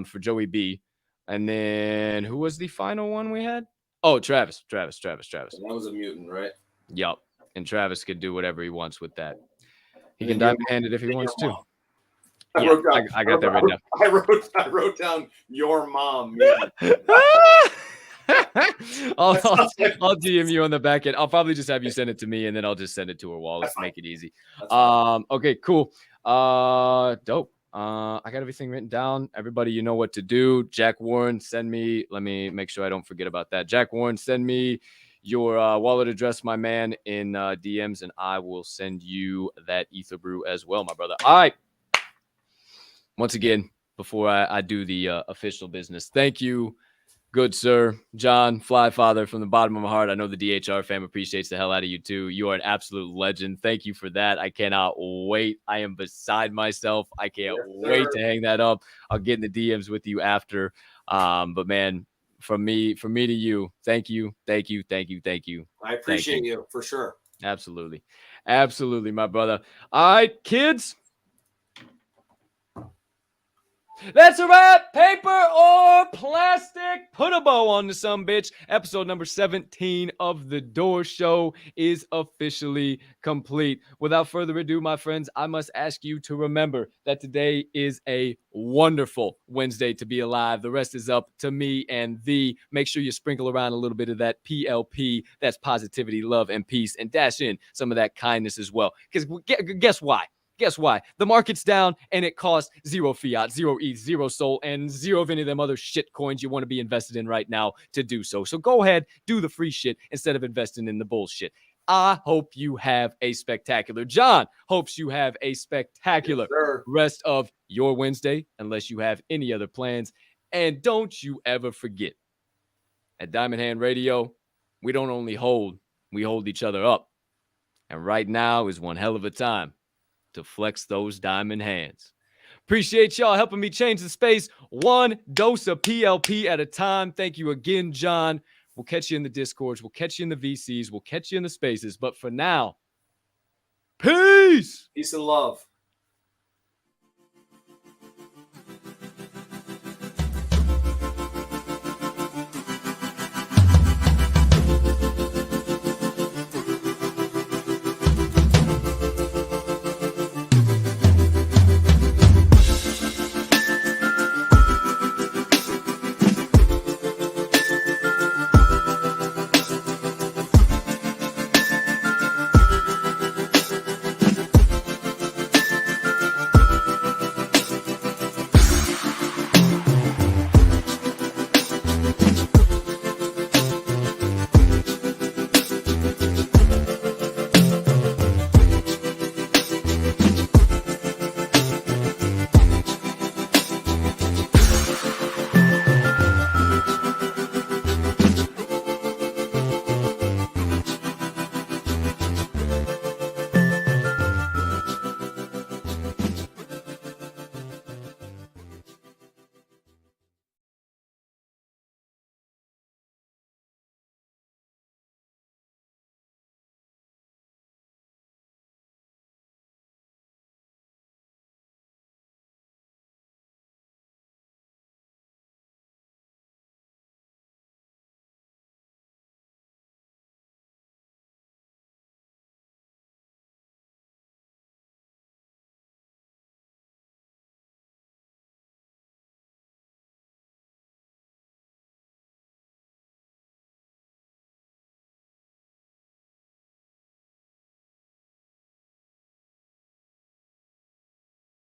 Speaker 1: For Joey B. And then who was the final one we had? Oh, Travis.
Speaker 3: That was a mutant, right?
Speaker 1: Yup. And Travis could do whatever he wants with that. He can diamond hand it if he wants to. I got that written down.
Speaker 3: I wrote down your mom.
Speaker 1: I'll DM you on the back end. I'll probably just have you send it to me and then I'll just send it to her wallet. Make it easy. Okay, cool. Dope. I got everything written down. Everybody, you know what to do. Jack Warren, send me. Let me make sure I don't forget about that. Jack Warren, send me your wallet address, my man, in DMs, and I will send you that Ether Brew as well, my brother. All right. Once again, before I do the official business, thank you, good sir, John Flyfather, from the bottom of my heart. I know the DHR fam appreciates the hell out of you too. You are an absolute legend. Thank you for that. I cannot wait. I am beside myself. I can't wait to hang that up. I'll get in the DMs with you after. But man, from me to you, thank you.
Speaker 3: I appreciate you for sure.
Speaker 1: Absolutely, my brother. All right, kids. That's a wrap. Paper or plastic? Put a bow on the some bitch. Episode number 17 of The Door Show is officially complete. Without further ado, my friends, I must ask you to remember that today is a wonderful Wednesday to be alive. The rest is up to me and thee. Make sure you sprinkle around a little bit of that PLP. That's positivity, love, and peace, and dash in some of that kindness as well. Because guess why? Guess why? The market's down and it costs 0 fiat, 0 ETH, 0 SOL, and 0 of any of them other shit coins you want to be invested in right now to do so. So go ahead, do the free shit instead of investing in the bullshit. I hope you have a spectacular. John hopes you have a spectacular rest of your Wednesday, unless you have any other plans. And don't you ever forget, at Diamond Hand Radio, we don't only hold, we hold each other up. And right now is one hell of a time to flex those diamond hands. Appreciate y'all helping me change the space one dose of PLP at a time. Thank you again, John. We'll catch you in the Discords. We'll catch you in the VCs. We'll catch you in the spaces. But for now, peace.
Speaker 3: Peace and love.